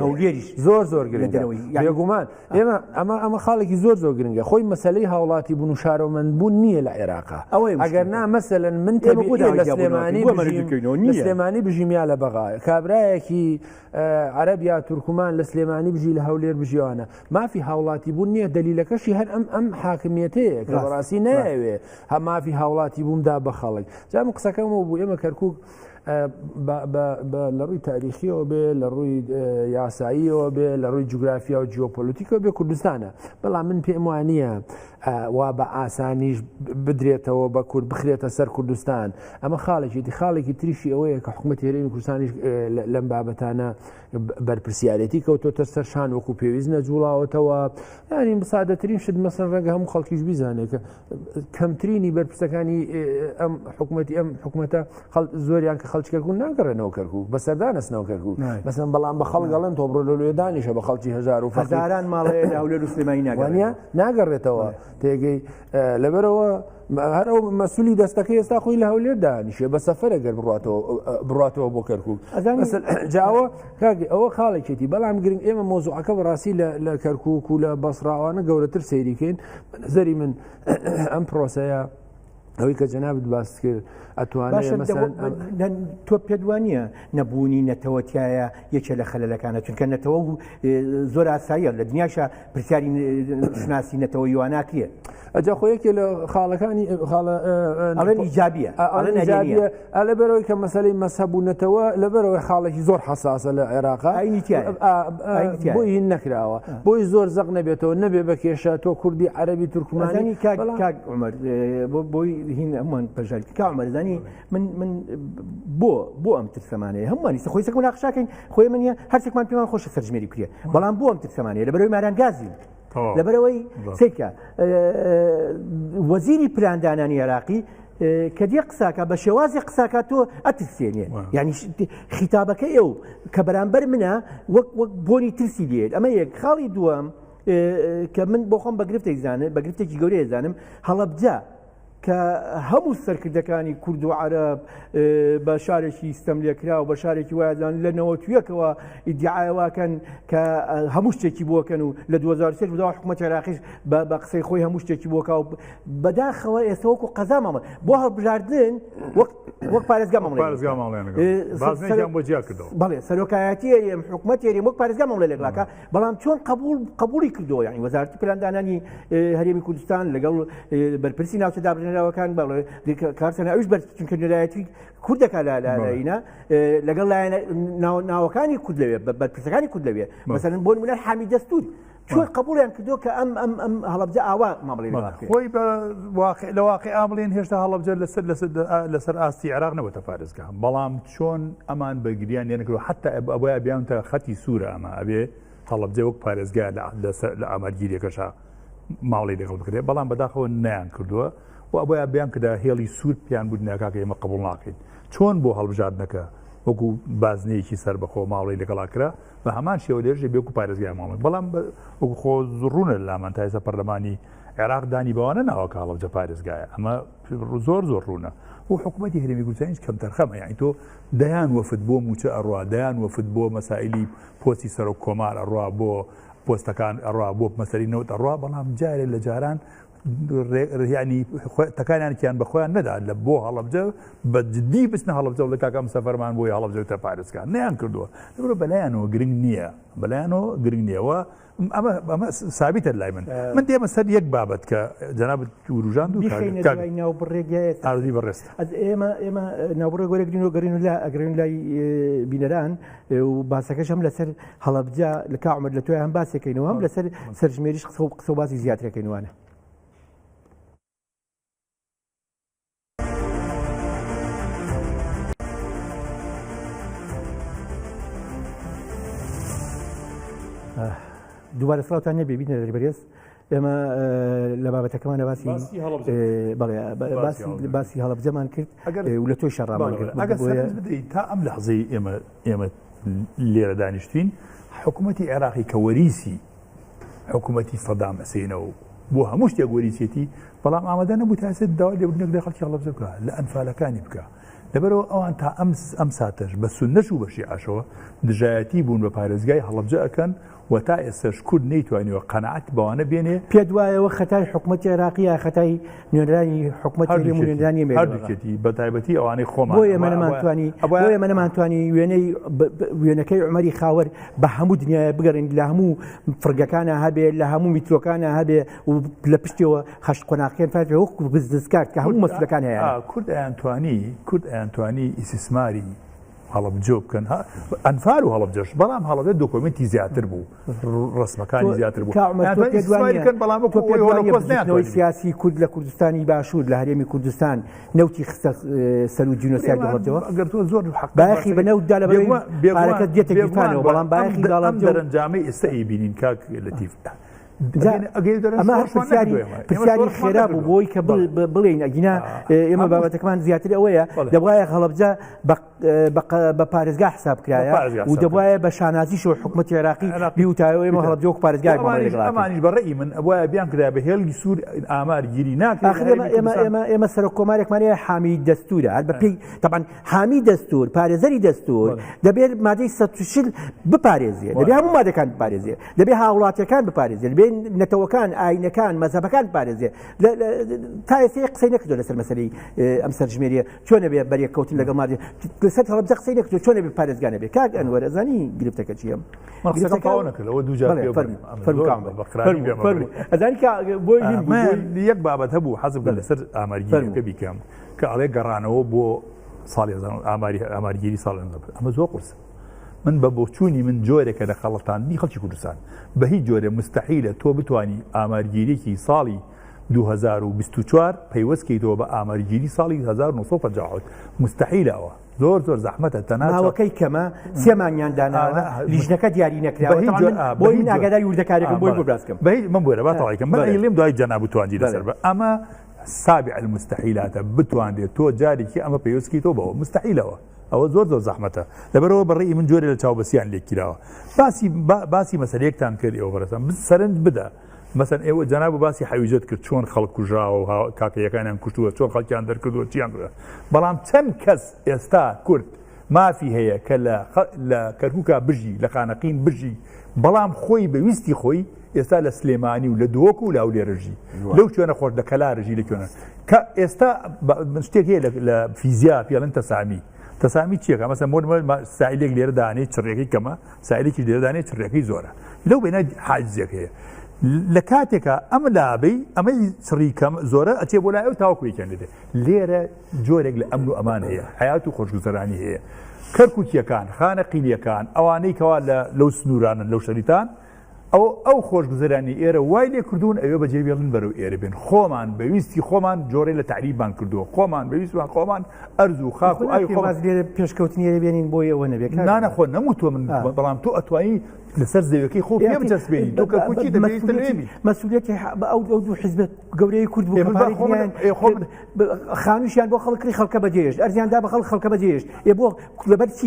هەولێریش زۆر گرنگەگومان ئێمە ئەمە خاڵێکی زۆر گرنگە خۆی مەسلەی هاوڵاتی بوون و شارۆمەند بوون نییە لە عێراقا ئەگەر نا مەسەلەن من لە سلێمانی بژیمیا لە بەغایە کابرایەکی عەرەب یا تورکمان لە سلێمانی بژی لە هەولێر بژیوانە مافی هاوڵاتی بوون نییە دلیلەکەشی هەر ئەم حاکمیەتەیە کە بەڕاستی نایەوێ هەم مافی هاوڵاتی بوومدا بە خەڵک جام قسەکەم ئەمە بوو ئێمە کەرکووک لە ڕووی تاریخیەوە بێ لە ڕووی یاساییەوە بێ لە ڕووی جوگرافیا و جیۆپۆلیتیکەوە بێ کوردستانە بەڵام من پێم وانە وا بە ئاسانیش بدرێتەوە بە کورد بخرێتە سەر کوردستان ئەمە خاڵێکی تریشی ئەوەیە کە حکوومەتی هەرێمی کوردستانیش لەم بابەتانە بەرپرسیارەتی کەوتۆتە سەر شان وەکو پێویست نەجوڵاوەتەوە ینی بسادەترین شت مەسەن ڕەنگە هەموو خەڵکیش بیزانێت کە کەمترینی بەرپرسەکانی ئەم حکوومەتە زۆریان کە خەڵکیکردون ناگەڕێنەوە کەرکووک بەسەردانستنەوە کەرکووک بەسەن بەڵام بە خەڵگەڵن تۆ بڕۆ لە دانیشە بە خەڵکی هەزار و هەزاران ماڵەیە هەولێر و سلێمانی ناگەڕێتەوە تێگەی لەبەرەوە هەر ئەو مەسوولی دەستەکەی ئێستا خۆی لە هەولێر دانیشێ بە سەفەرە گەر بڕاتەوە بۆ کەرکووک جاوە کاگی ئەوە خاڵێکێتی بەڵام گرنگ ئێمە مۆزوعەکە بەڕاستی لە کەرکووک و لە بەسڕاوانە گەورەتر سەیریکەین بە نەزەری من ئەم پرۆسەیە ئەوەی کە جەنابت باس کرد ئەتوانێت تۆ پێدوانیە نەبوونی نەتەوەتیایە یەکێ لە خەلەلەکانە چونکە نەتەوە زۆر ئاساییە لە دنیاشە پرسیاری شناسی نەتەوە یواناکیە ئەجا خۆیەکێ لە خاڵەکانی ئەڵێن ئیجابیە لە بەرەوەی کە مەسەلەی مەسەب و نەتەوە لە بەرەوەی خاڵێکی زۆر حساسە لە عێراقا بۆی هین نەکراوە بۆی زۆر زەق نەبێتەوە نەبێ بە کێشە تۆ کوردی عەرەبی تورکمانی عومەر بۆی هین ئەمان پەژاری عومەرزانی من بۆ ئەم ترسەمانەیە هەمووانی خۆی سەکە ناقشاکەین خۆی منە هەرچێکمان پێمان خۆشە سەرژمێری کوریە بەڵام بۆ ئەم ترسەمانەیە لە بەرەوەی ماران گازی لەبەرەوەی سێکە وەزیری پلاندانانی عێراقی کە دی قساکە بە شێوازی قساکە تۆ ئەترسێنێ یعنی خیتابەکە ئێو کە بەرامبەر منە وەک بۆنی ترسی لێت ئەمە یەک خاڵی دووەم کە من بۆ خۆم بەگرفتێکی گەورەیە زانم هەڵەبجە کە هەموو سەرکردەکانی کورد و عەرەب بە شارێکی ستەم لێکرا و بە شارێکی وایدان لە نەوەتویەکەوە ئیدعاواکەن کە هەموو شتێکی بۆکەن و لە 2003 بدا حکوومەتی عێراقیش بە قسەی خۆی هەموو شتێکی بۆکە و بەداخەوە ئێستا وەکو قەزا مامە بۆ هەڵبژاردن وەک پارێزگا بەڵێ سەرۆکایەتی هەرێم حکوومەتی هەرێم وەک پارێزگا مامڵێ لەگەڵاکە بەڵام چۆن قبوڵی کردەوە یعنی وەزارەتی پلاندانانی هەرێمی کوردستان لەگەڵ بەرپرسی ناوچەدابژێنراوەکان بەڵێ کارسەنە ئەوش چونکە نەرایەتی کوردەکە لایەنە لەگەڵ لایەنە ناوەکانی کورد لەوێ بەرپرسەکانی کورد لەوێ مەسەلەن بۆ نمونە حامی دەستور چۆن قبوڵیان کردو کە ئەم هەڵەبجە ئاوا مامڵێ خۆی لە واقع ئامڵێن هێشتا هەڵەبجە لەسەر ئاستی عێراق نەبووتە پارێزگا بەڵام چۆن ئەمان بەگریان لێنەکردو حتا ئەوەیە بیانتە خەتی سوورە ئەمە ئەبێ هەڵەبجە وەک پارێزگا لە ئامادگیریەکەشا ماڵی لەگەڵ بکرێت بەڵام بەداخەوە نیان کردووە و ئەوەیە بیان کەدا هێڵی سوور پیان بوو ناکاکە ئێمە قبول ناکەین چۆن بۆ هەڵبژاردنەکە وەکو بازنەیەکی سەر بەخۆ ماڵی لەگەڵاکرا بە هەمان شێوە لێژێ بێکو پارێزگای ماڵی بەڵام وەکو خۆ زڕونە لامان تایسە پەرلەمانی عێراق دانی بەوانە ناوەکە هەڵەبجە پارێزگایە ئەمە زۆر ڕوونە و حکوومەتی هەرێمی کوردستانیش کەم تەرخەمە یعنی تۆ دەیان وەفد بۆ موچە ئەڕوا دەیان وەفد بۆ مەسائلی پۆستی سەرۆک کۆمار ئەڕوا بۆ پۆستەکان ئەڕوا بۆ مەسەری نەوت ئەڕوا بەڵام جارێ لە جاران ینی تەکانیانیان بەخۆیان نەدا لە بۆ هەڵەبجە بە جدی بچنە هەڵەبجە لە کاکەم سەفەرمان بۆی هەڵەبجەوتە پارێزگا نەیان کردووە لەبەرەوە بەلایەنەوە گرنگ نییە گرنگ نییەوە ئەمە ثابتە لای من دێمە سەر یەک بابەت کە جەنابەت وروژاند و ئاردی بەڕێست ئێمە ناوبڕێ گۆرەگرین و گەڕین و ئەگرین لای بینەران و باسەکەش هەم لەسەر هەڵەبجە لە کاعمر لە توی هەم باسێکەکەینەوە هەم لەسەر سەرژمێریش قسە و باسی زیاترەکەینوانە دووبارە سڵاوتان نەبێ بینە لەبەرێز ئێمە لە بابەتەکەمانە باسی هەڵەبجەمان کرد و لە تۆی شەڕامان کرد تا ئەم لەحزەی ئێمە لێرە دانیشتین حکوومەتی عێراقی کە وەریسی حکوومەتی سەدام حوسێنەوە بۆ هەموو شتێک وەریسێتی بەڵام ئامادە نەبوو تاسێت داوای لێبوونێک لە خەڵکی هەڵەبجە بکە لە ئەنفالەکانی بکە لەبەرەوە ئەوان تا ئەم ساتەش بە سونەش و بە شیعەشەوە دژایەتی بوون بە پارێزگای هەڵەبجە ئەکەن و تا ئێستاش کورد نەیتوانیوە قەنەعەت بەوانە بێنێ پێت وایەوە خەتای حکوومەتی عێراقیە خەتای نوێنەرانی حکوومەتی نوێنەرانی هەردووکێتی بە تایبەتی ئەوانەی خۆمان بۆیە ئێمە نەمانتوانی وێنەکەی عومەری خاوەر بە هەموو دنیای بگەڕین لە هەموو فرگەکانە هەبێ لە هەموو میترۆکانە هەبێ و لە پشتەوە هەشت قۆناغیان فاتێ وەکو بزنسکارد کە هەموو مەسئولەکان هەیە کورد ئەیانتوانی دایانتوانی ئیسیسماری هەڵبجۆ بکەن ئەنفار و هەڵبجەش بەڵام هەڵبێت دۆکۆمنتی زیاتر بوو ڕسمەکانی زیاتر بوو سیاسی کورد لە کوردستانی باشوور لە هەرێمی کوردستان نەوتی خستە سەر و جینۆسایدی هەڵبجەوە ئەگەر تۆ زۆر باخی بە نەوتدا لە بەرەکە دێتە گیرفانەوە بەڵام باخی دەرەنجامەی ئێستا ئەیبینین کاک لەتیف ئەمە پرسیاری خێرا بوو بۆی کە بڵێن ئەگینا ئێمە بابەتەکەمان زیاتر ئەوەیە دەبواە هەڵبجە بە پارێزگا حساب کرایە و دەبواە بە شانازیش و حکومەتی عێراقی بیوتایەوە ئێمە هەڵبجە و پارێزگای ئەمانیش بەڕێی من ئەوە بیان کرا بە هێڵی سوور ئامارگیری ناکرێت ئێمە سەر کۆمارێکمانەیە حامی دەستورە هەر بەپێی طبعاً حامی دەستور پارێزەری دەستور دەبێت مادەی 140 بپارێزیە دەبێت هەموو مادەکان بپارێزیە دەبێت هاوڵاتیەکان بپارێزیە دەبێت نەتەوەکان ئاینەکان مەزەبەکان پارێزیێ تا ئێستا قسەی نەکردو لەسەر مەسەلەی ئەم سەرژمێریە چۆنە بێ بەریەکەوتن لەگەڵ مادە لەسەر هەڵبجە قسەی نەکردو چۆنە بێ پارێزگانە بێ کاک ئەنوەر ئەزانی گرفتەکە چییە یەک بابەت هەبوو حەزم لەسەر ئامارگیریەکە بیکەم کە ئەڵێ گەڕانەوە بۆ ساڵی ئامارگیری ساڵ ئەمە زۆر قورسە من بە بۆچوونی من جۆرێکە لە خەڵەتاندنی خەڵکی کوردستان بە هیچ جۆرە مستحیلە تۆ بتوانی ئامارگیریەکی ساڵی 2024 پەیوەستکەیتەوە بە ئامارگیری ساڵی 1950 مستحیلەوە زۆر زەحمەتە تەناوەکەی کەمە سێمانیان داناوە لیژنەکە دیاری نەکراوە بۆی ئاگاداری وردەکارێکم بۆی بۆبراسکەم من بۆرە باتەڵێکم من ئەیڵێم دوای جەناب توانجی لەسەر بە ئەمە سابع المستحیلاتە بتوانێت تۆ جارێکی ئەمە پێوەستکەیتەوە بەوە مستحیلەوە ئەوە زۆر زەحمەتە لەبەرەوە بەڕێی من جۆرە لە چاوبەسییان لێکراوە باسی مەسەلەیەکتان کرد ئێوە بەرەسم سەرنج بدە مەسەن ئێوە جەناب باسی حەویجەت کرد چۆن خەڵک کوژراوە و کاکەیەکانیان کوشتووە چۆن خەڵکیان دەرکردووە چیان کردووە بەڵام چەند کەس ئێستا کورد مافی هەیە کە لە کەرکووکا بژی لە خانەقین بژی بەڵام خۆی بەویستی خۆی ئێستا لە سلێمانی و لە دۆک و لاولێرەژی لەو شوێنە خۆش لە کەلارژی لەکوێنە کە ئێستا شتێک هەیە لە فیزیا پێڵەن تەسامی چیەکە مەسەن سائلێک لێرە دانێت چڕێکی کەمە سائلێکی لێرە دانێت چڕێکی زۆرە لەو بێنە حاجزێک هەیە لە کاتێکە ئەمە لابەی ئەمەی چڕی کەم زۆرە ئەچێ بۆ لای ئەو تاوەکوێکیان دێت لێرە جۆرێک لە ئەمن و ئەمان هەیە حیات و خۆشگوزەرانی هەیە کەرکووکیەکان خانەقینیەکان ئەوانەی کەوا لەو سنوورانن لەو شەریتان ئەو خۆشگوزەرانی ئێرە وای لێ کردوون ئەوێ بەجێ بێڵن بەرەو ئێرە بێن خۆمان بەویستی خۆمان جۆرەی لە تعریبمان کردووە خۆمان بەویستمان خۆمان ئەرز و خاک و ئای لێرە پێشکەوتنی بێنین بۆ ئەوە نەبێت نانەخۆ نەموتوە من بەڵام تۆ ئەتوانی لەسەر زەویەکەی خۆ پێ بچەسبێنی تۆ کەرکووکی دەبێت مەسئولیەتی ئەو دوو حیزب گەورەی کورد بوو خانووشیان بۆ خەڵکی خەڵکە بەجێشت ئەرزیاندا بە خەڵکە بەجێشت بۆ لەبەر چی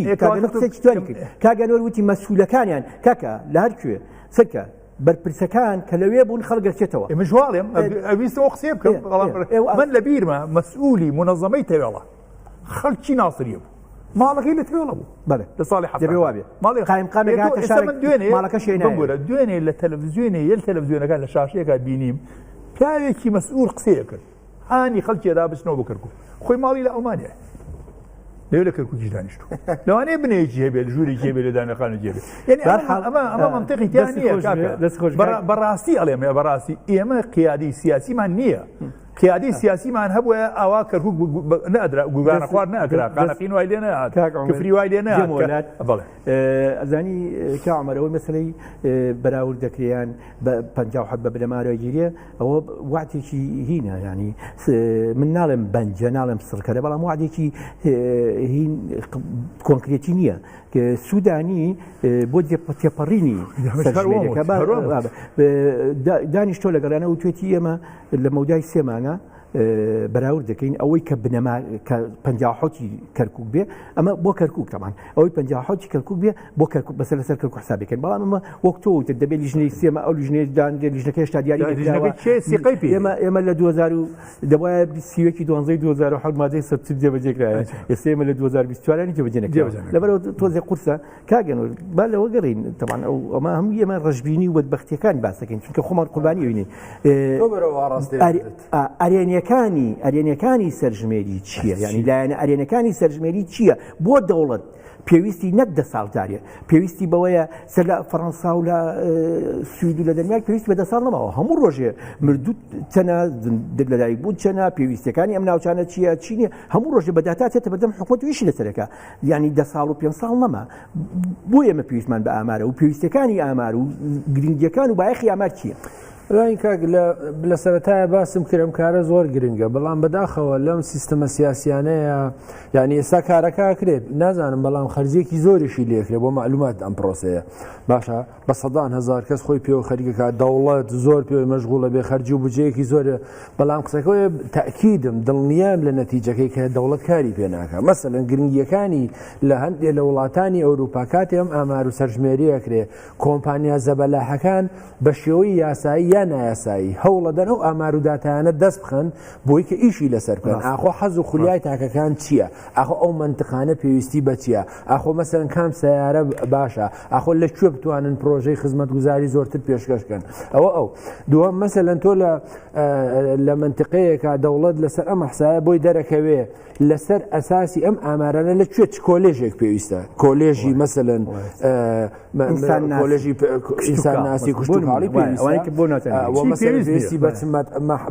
قسێکی توانی کرد کاگەنۆر وتی مەسئولەکانیان کاکە لە هەرکوێ سکە بەرپرسەکان کە لەوێ بوون خەڵگەرچێتەوە ئێمە ژواڵێم ئەویستەوە قسێ بکەم من لە بیرمە مەسئولی منەظەمەی تەوێڵە خەڵکی ناسریە بوو ماڵەکەی لە تەوێڵە بوو لە ساڵی دوێنێ لە تەلەڤیزیۆنێ یەک تەلەڤیزیۆنەکان لە شاشەیەکە بینیم پیاوێکی مەسئول قسەیە کرد هانی خەڵکیەدا بچنەوە بۆ کەرکووک خۆی ماڵی لە ئەڵمانیا لێو لە کەرکووکی دانیشتووە لەوانەیە بنەیەکی هەبێ ژوورێکی هەبێ لە دانەخانە جێبێ ئەمە منطقی تیان نییە بەڕاستی ئەڵێم بەڕاستی ئێمە قیادی سیاسیمان نییە قیادی سیاسیمان هەبووە ئاوا کەرکووک نەدرا گوگانە خوارد نەکرا قانەقین وای لێ نەهات کفری وای لێ نەهات ئەزانی کامەرەوەی مەسەلەی بەراورد دەکرێیان بە 57 بە بنەماریگیریە ئەوە وعدێکی هینە ینی من ناڵێم بەنجە ناڵێم سڕکەرە بەڵام وعدێکی هین کۆنکرێتی نییە کە سوودانی بۆ تێپەڕینی دانیشتۆ لەگەڵانە و توێتی ئێمە لە مەودای سێمانە بەراورد دەکەین ئەوەی کە بنەما 50 کەرکووک بێ ئەمە بۆ کەرکووک تەمان ئەوەی 50 کەرکووک بێ بۆ کەرکووک بەسەر لەسەر کەرکووک حسابەکەین بەڵام ئەمە وەک تۆ دەبێت لیژنەی سێمە ئەو لیژنەی دانگە لیژنەکە هێشتا دیاری ئێمە لە 2000 دەبایە سیوەکی 2007 مادەی سەبسید جێبەجێکرایە ئێستا ئێمە لە 2024 جێبەجێ نەکراوە لەبەرەوە تۆزێ قورسە کاگەنۆر با لەوە گەڕین تەمان ئەمە هەموو ئێمە ڕەشبینی و بەدبەختیەکانی باس دەکەین چونکە خۆمان قوربانی ئەوینین ئەرێنیەک ئەرێنەکانی سەرژمێری چییە؟ یعنی لایەنە ئەرێنەکانی سەرژمێری چییە بۆ دەوڵەت؟ پێویستی نەک دەساڵداریە، پێویستی بەوەیە سەر لە فەڕەنسا و لە سوید و لە دەرمیان پێویست بە دەساڵ نەماوە، هەموو ڕۆژێ مردوو چەنە لەدایک بوون چەنە پێویستەکانی ئەم ناوچانە چییە چینە هەموو ڕۆژێ بەداتا چێتە بەردەم حکومەت ویشی لەسەرەکە، یعنی 10 ساڵ و 5 ساڵ نەما. بۆ ئێمە پێویستمان بە ئامارە و پێویستەکانی ئامار و گرنگیەکان و بایەخی ئامار چییە؟ ڕای کاک لە سەرەتایە باسم کردم کارە زۆر گرنگە، بەڵام بەداخەوە لەم سیستەمە سیاسیانەیە یعنی ئێستا کارەکە کرێت نازانم، بەڵام خەرجێکی زۆریشی لێکرێت بۆ معلومات ئەم پرۆسەیە باشە بە سەدان هزار کەس خۆی پێوە خەریکەکە دەوڵەت زۆر پێوەی مەشغوڵە بێ خەرجی و بجەیەکی زۆرە، بەڵام قسەکەی تاکیدم دڵنیام لە نەتیجەکەی کە دەوڵەت کاری پێ ناکە. مەسەلەن گرنگیەکانی لە هەندێک لە وڵاتانی ئەوروپا کاتی ئەم ئامار و سەرژمێریەکرێ کۆمپانیا زەبەلاحەکان بە شێوەی یاسایی یا نایاسایی هەوڵەدەن ئەو ئامار و داتایانە دەست بخەن بۆی کە ئیشی لەسەر بکەن. ئاخۆ حەز و خولیای تاکەکان چییە؟ ئاخۆ ئەو منتقانە پێویستی بە چییە؟ ئاخۆ مەسەرەن کام سیارە باشە؟ ئاخۆ لەکوێ بتوانن پرۆژەی خزمەتگوزاری زۆرتر پێشکەشکەن؟ ئەو دووەم مەسەلەن تۆ لە منتقەیەکە دەوڵەت لەسەر ئەم حسایە بۆی دەرەکەوێ لەسەر ئەساسی ئەم ئامارانە لەکوێ چ کۆلێژێک پێویستە؟ کۆلێژی مەسەلەن کۆلێژی ئینسان ناسی کوشتوکاڵی پێویستی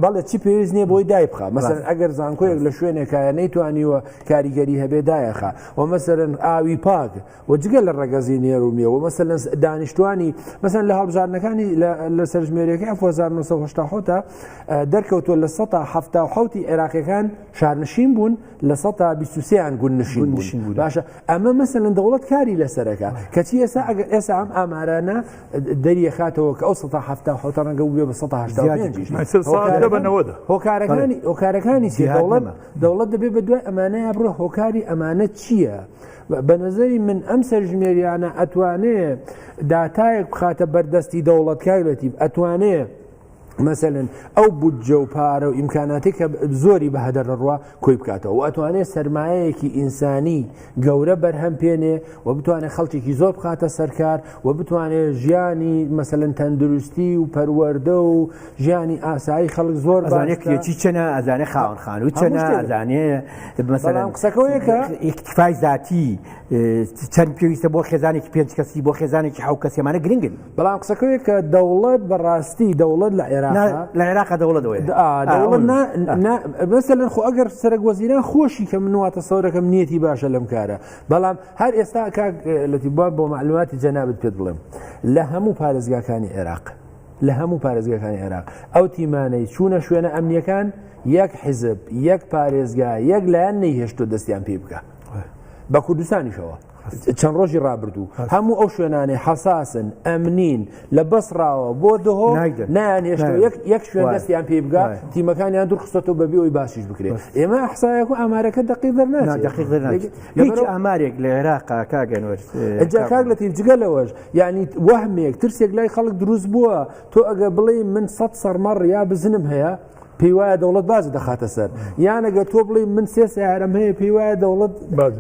بەڵێ چی پێویست نییە بۆی دای بخە، مەسەرەن ئەگەر زانکۆیەک لە شوێنێکایە نەیتوانیوە کاریگەری هەبێ دایەخە و مەسەرەن ئاوی پاک و جگە لە ڕێگەزی نێرومیە و مەسەلەن دانیشتوانی مەسەرەن لە هەڵبژارنەکانی لە سەرژمێریەکەی 1970 دەرکەوتووە لە 1970 عێراقیەکان شارنشین بوون لە 123 گوننشین بوون. باشە ئەمە مەسەلەن دەوڵەت کاری لەسەرەکە کەچی ئێستا ئەم ئامارانە دەریەخاتەوە کە ئەو 1970 ڕەنگە بێ بە 1970 هۆکارەکانی دەوڵەت دەبێت بە دوای ئەمانەیە بڕۆ هۆکاری ئەمانە چییە؟ بە نظری من ئەم سەرژمێریانە ئەتوانێت داتایەک بخاتە بەردەستی دەوڵەتکارێتی ئەتوانێت مەسەلەن ئەو بودجە و پارە و ئیمکاناتی کە زۆری بە هەدەر ڕوا کۆی بکاتەوە و ئەتوانێت سەرمایەیەکی ئینسانی گەورە بەرهەم پێنێ و بتوانێت خەڵکێکی زۆر بخاتە سەرکار و بتوانێت ژیانی مەسەلەن تەندروستی و پەروەردە و ژیانی ئاسایی خەڵک زۆر بازانێکی چەنە ئەزانێ خاوەنخان و چەنە ئەزانێ مەسەلەن قسەکەوەیەکە ئیکتیفای ذاتی چەند پێویستە بۆ خێزانێکی 5 کەسی بۆ خێزانێکی 7 کەسێمانە گرنگن، بەڵام قسەکەوەیە کە دەوڵەت بەڕاستی دەوڵەت لە لە عێراقا دەوڵەتەوەی بەسەلەن خۆ ئەگەر سەرک وەزیران خۆشی کە منواتە سەورەکەم نیەتی باشە لەم کارە، بەڵام هەر ئێستا لەتیبان بۆ معلوماتی جەنابەت پێت بڵێم لە هەموو پارێزگاکانی عێراق ئەو تیمانەی چوونە شوێنە ئەمنیەکان یەک حیزب یەک پارێزگا یەک لایەن نەیهێشتۆ دەستیان پێ بکە بە کوردستانیشەوە چەند ڕۆژی ڕابردوو هەموو ئەو شوێنانی حەساسن ئەمنین لە بەسڕاوە بۆ دهۆ نایانێشتۆ یەک شوێن دەستیان پێ بگا تیمەکانیان دوور خستەوە بەبێ ئەوی باشیش بکرێت. ئێمە حسایەک و ئامارەکە دقیق دەرناچێت هیچ ئامارێک لە عێراقا کاگەنوەر کاک لە تیجگە لەوەش یعنی وەهمێک ترسێک لای خەڵک دروست بووە تۆ ئەگە بڵێ من 100 سەرمەڕ یا بزنم هەیە پێی وایە دەوڵەت باز دەخاتە سەر یانەگە تۆ بڵێ من 3 سیارەم هەیە پێی وایە دەوڵەت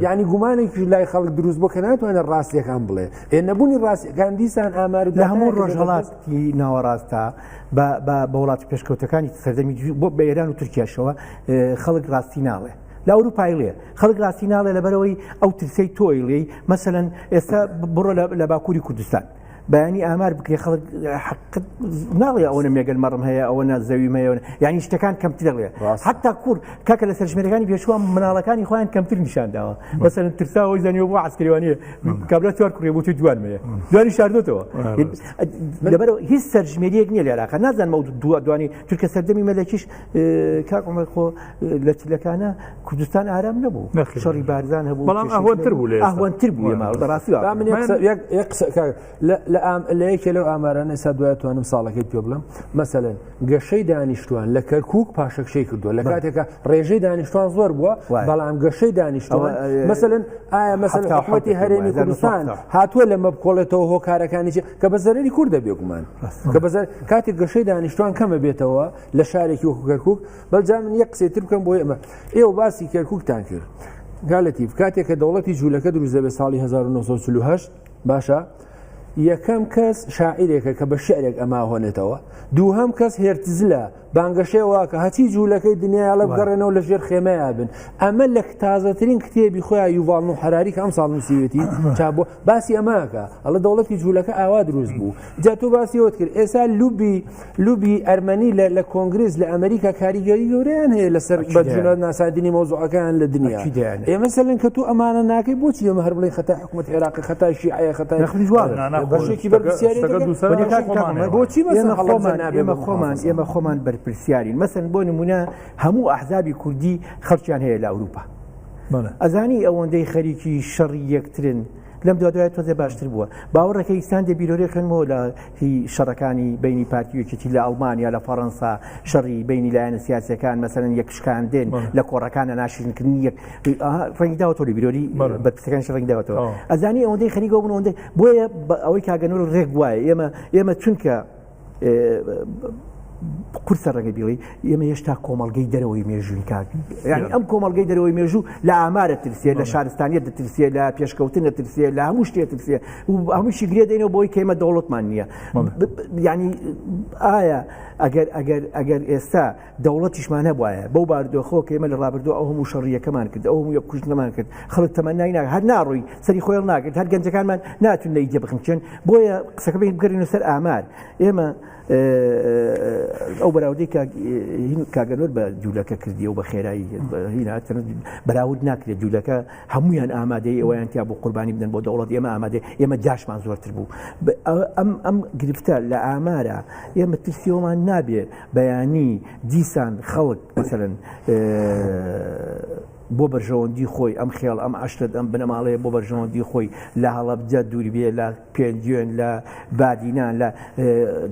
ینی گومانێکی لای خەڵک دروست بۆ کە ناتوانێت ڕاستیەکان بڵێ نەبوونی ڕاستیەکان دیسان ئامار لە هەموو ڕۆژهەڵاتی ناوەڕاستە بە وڵاتی پێشکەوتەکانی سەردەمی بۆ بە ئێران و تورکیاشەوە خەڵک ڕاستی ناڵێ لە ئەوروپای لێ خەڵک ڕاستی ناڵێ لەبەرەوەی ئەو ترسەی تۆی لێ مەسەلەن ئێستا بڕۆ لە باکووری کوردستان بەیانی ئامار بکرێ خەڵک حقت ناڵێ ئەوە مێگەل مەڕم هەیە ئەوە زەویم هەیە یعنی شتەکان کەمتر دەڵێ حتا کوور کاکە لە سەرژمێرەکانی پێشوە مناڵەکانی خۆیان کەمتر نیشانداوە مەسەلەن ترساەوەی زانیوە بۆ عسکەریوانیە کابرا 4 کوڕێ بۆ توی دوانمەیە دوانی شاردۆتەوە لەبەرەوە هیچ سەرژمێریەک نییە لە عێراقا نازانمە دوانی چونکە سەردەمی مەلەکیش کاک عومەر خۆ لە چلەکانە کوردستان ئارام نەبوو شەڕی بارزان هەبوو بەڵام ئەهوەنتر بوو ماوە ڕاستی لە یەکێ لەو ئامارانە ئێستا دوای توانم ساڵەکەی پێ بڵم مەسەلەن گەشەی دانیشتوان لە کەرکووک پاشەکشەی کردووە لە کاتێکە ڕێژەی دانیشتوان زۆر بووە بەڵام گەشەی دانیشتوان مەسەلەن ئایا مەسەلەن حکومەتی هەرێمی کوردستان هاتووە لە مەبکۆڵێتەوە هۆکارەکانی کە بە زەرەری کوور دەبێگومان کە بەزار کاتێک گەشەی دانیشتوان کەمە بێتەوە لە شارێکی وەکو کەرکووک بەڵجا من یەک قسەی تر بکەم بۆ ئێوە باسی کەرکووکتان کرد گالەتیف کاتێک کە دەوڵەتی جوولەکە دروست دەبێت ساڵی 1948 باشە یەکەم کەس شاعیرێکە کە بە شعرێک ئەما هۆنێتەوە دووهەم کەس هێرتزلە بانگەشەی واکە هەچی جوولەکەی دنیا لە بگەڕێنەوە لە ژێر خێمەیە بن ئەمە لە تازەترین کتێبی خۆیان یوڤال نۆ حەراری کە ئەم ساڵ نووسیوێتی چابۆ باسی ئەماکە ئەڵە دەوڵەتی جوولەکە ئاوا دروست بوو جا تۆ باسی ئەوت کرد ئێستا لوبی ئەرمەنی لە کۆنگرس لە ئەمریکا کاریگەری گەورەیان هەیە لەسەر بەجونە ناسادنی مۆزوعەکان لە دنیا ئێمە سەرن کە تۆ ئەمانە ناکەی بۆچی ئەمە هەر بڵێ خەتای حکوومەت عێراقی خەتای شیعە خەتای بەشێکی بەرپرسیاری بۆچی ئێمە خۆمان بەرپرسیارین مەسەن بۆ نمونە هەموو ئەحزابی کوردی خەڵکیان هەیە لە ئەوروپا ئەزانی ئەوەندەی خەریکی شەڕی یەکترن لەم دوای تۆزێ باشتر بووە باوەڕەکە ئیسان دە بیرۆرە خوێنمەوە لە شەڕەکانی بینی پارتیوەکێتی لە ئەڵمانیا لە فەڕەنسا شەڕی بینی لایەنە سیاسەکان مەسەرەن یەکشکاندن لە کۆڕەکانە ناشرینکردنی یەک ڕەنگی داوەتەوە لە بیرۆری بەرپرسەکان ڕەنگی داوەتەوە ئەزانی ئەوەندەی خەریکەوە بوون ئەوەندەی بۆیە ئەوەی کاگەنۆر ڕێک وایە ئێمە چونکە قورسە ڕێگە بیڵی ئێمە هێشتا کۆمەڵگەی دەرەوەی مێژووی کاکی یعنی ئەم کۆمەڵگەی دەرەوەی مێژوو لە ئامارە ترسێ لە شارستانیە دەترسێ لە پێشکەوتن دەترسێ لە هەموو شتێ ترسێ و هەمووشی گرێ دێنەوە بۆی کە ئێمە دەوڵەتمان نییە یعنی ئایا ئەگەر ئێستا دەوڵەتیشمان هەبوایە بەو باردۆخۆ کە ئێمە لە ڕابردووە ئەو هەموو شەڕیەکەمان کرد ئەو هەموو کوژنەمان کرد خەڵک تەمەنای ناکرد هەر ناڕووی سەری خۆیان ناکرد هەر گەنجەکانمان ناتون لەیجێ بخنچێن بۆیە قسەکە بگەڕێنە سەر ئامار ئێمە ئەو بەراودەی کاگەنۆر بە جوولەکە کردی و بە خێرایی بەراورد ناکرێت جوولەکە هەمویان ئامادەی ئەویان تیا بۆ قوربانی بدەن بۆ دەوڵەت ئێمە ئامادە ئێمە جاشمان زۆرتر بوو ئەم گرفتە لە ئامارە ئێمە ترسیەوەمان نابێ بەیانی دیسان خەڵک مثلەن بۆ بەرژەوەندی خۆی ئەم خێڵ ئەم عشرت ئەم بنەماڵەیە بۆ بەرژەوەندی خۆی لە هەڵەبجە دووری بێ لە پێنجێن لە بادینان لە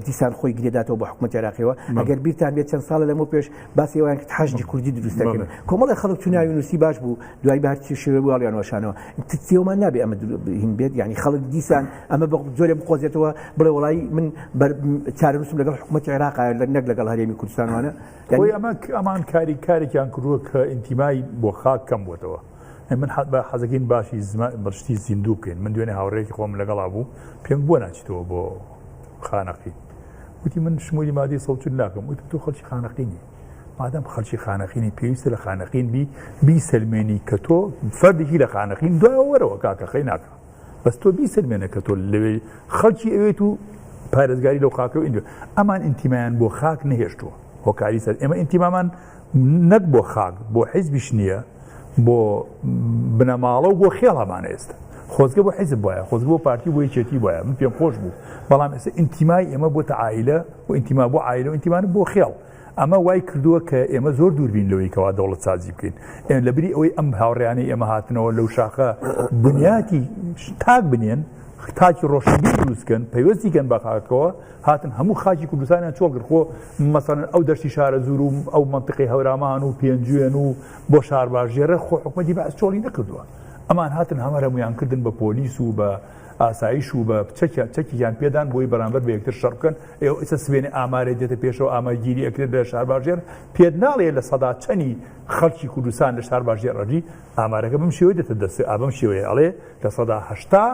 دیسان خۆی گرێداتەوە بە حکوومەت عێراقیەوە ئەگەر بیرتان بێت چەند ساڵە لەمە پێش باسی ئەویان کرد حەجی کوردی دروستەکەن کۆمەڵی خەڵک چوناوی نووسی باش بوو دوای بەهەرچی شێوە بوو هەڵیان وەشانەوە ترسیەوەمان نابێ ئەمە هین بێت یعنی خەڵک دیسان ئەمە بە زۆرێ بخۆزێتەوە بڵێ وڵی من چارەنووسم لەگەڵ حکوومەت عێراقا نەک لەگەڵ هەرێمی کوردستانوانە ئەمان کارێکیان کردووە کە ئینتیمای بۆ خاک کەم بووتەوە من بە حەزەکەین باشی بەشتی زیندوو بکەین من دوێنێ هاوڕێکی خۆم لەگەڵا بوو پێم بۆ ناچیتەوە بۆ خانەقی وتی من شمولی مادەی سەڵچون ناکەم وتی تۆ خەڵکی خانەقینی مادام خەڵکی خانەقینی پێویستە لە خانەقین بیسەلمێنی کە تۆ فەردێکی لە خانەقین دوایەوە وەرەوە کاکە خەی ناکە بەس تۆ بیسەلمێنە کە تۆ لەوێ خەڵکی ئەوێت و پارێزگاری لەو خاکەوە ئیندوە ئەمان ئینتیمایان بۆ خاک نەهێشتووە هۆکاری سەر ئێمە ئینتیمامان نەک بۆ خاک بۆ حیزبیش نییە بۆ بنەماڵە و بۆ خێڵ هەمانە ئێستا خۆزگە بۆ حیزب وایە خۆزگە بۆ پارتی بۆ یەکێتی وایە من پێم خۆش بوو بەڵام ئێستا ئینتیمای ئێمە بۆتە عایلە و ئینتیما بۆ عایلە و ئینتیمان بۆ خێڵ ئەمە وای کردووە کە ئێمە زۆر دووربین لەوەی کەوا دەوڵەت سازی بکەین لەبری ئەوەی ئەم هاوڕێیانەی ئێمە هاتنەوە لەو شاخە بنیاتی تاک بنێن تاکی ڕۆشنبیر دروستکەن پەیوەستیکەن بە خاکەوە هاتن هەموو خاکی کوردستانیان چۆڵگرخۆ مەسەڵەن ئەو دەشتی شارە زور و ئەو منتیقی هەورامان و پێنجوێن و بۆ شارباژێرە خۆ حکومەتی بەس چۆڵی نەکردووە ئەمان هاتن هەمویان کردن بە پۆلیس و بە ئاسایش و بە چەکیان پێدان بۆی بەرامبەر بە یەکتر شەڕ بکەن ئێوە ئێستا سوێنێ ئامارێ دێتە پێشەوە ئاماگیری ئەکرێت لە شارباژێر پێت ناڵێ لە سەدا چەنی خەڵکی کوردستان لە شارباژێڕەجی ئامارەکە بەم شێوەیە دێتە دەست ئابەم شێوەیە ئەڵێ لە سەدا هەشتا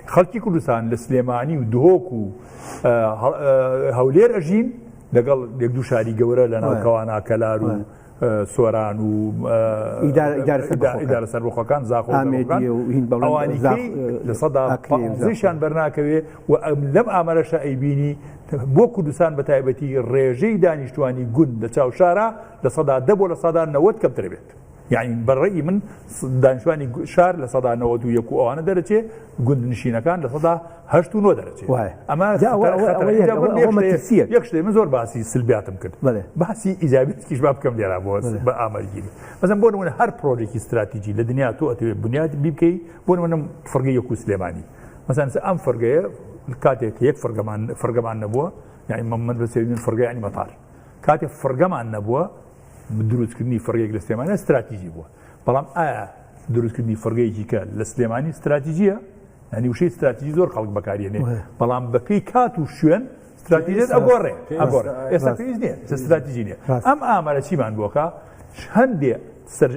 خەڵکی کوردستان لە سلێمانی و دهۆک و هەولێر ئەژین لەگەڵ یەک دوو شاری گەورە لە ناوکەوانە کەلار و سۆران و ئیدارە سەربەخۆکان ئەوانی لە سەدا زیشان بەرناکەوێ و لەم ئامارەشە ئەیبینی بۆ کوردستان بە تایبەتی ڕێژەی دانیشتوانی گوند لە چاو شارە لە سەدا 10 بۆ لە سەدا 90 کەمتر بێت یعنی بەڕێی من دانیشتوانی شار لە سەدا 91 ئەوانە دەرەچێ گوند نشینەکان لە سەدا 89 دەرەچێت ئەمە یەک شتێ من زۆر باسی سلبیاتم کرد باسی ئیجابیتیش با بکەم لێرە بە ئامەرگیری مەسەڵەن بۆ نمونە هەر پرۆژێکی استراتیجی لە دنیا تۆ ئەتەوێت بنیاد بکەی بۆ نمونە فەرگەی یەک و سلێمانی مەسەڵەن ئەم فەرگەیە کاتێک یەک فەرگەمان نەبووە یعنی محەممەد بەسێوین فەرگەی ینی مەتار کاتێک فەرگەمان نەبووە دروستکردنی فەرگەیەک لە سلێمانی استراتیژی بووە بەڵام ئایا دروستکردنی فەرگەیەکی کە لە سلێمانی استراتیژیە ینی وشەی استراتیژی زۆر خەڵک بەکارێنێ بەڵام بەپێی کات و شوێن استراتیژیت ئەگۆڕێ ئێستا پێویست نییە استراتیژی نییە ئەم ئامارە چیمان بۆکە هەندێک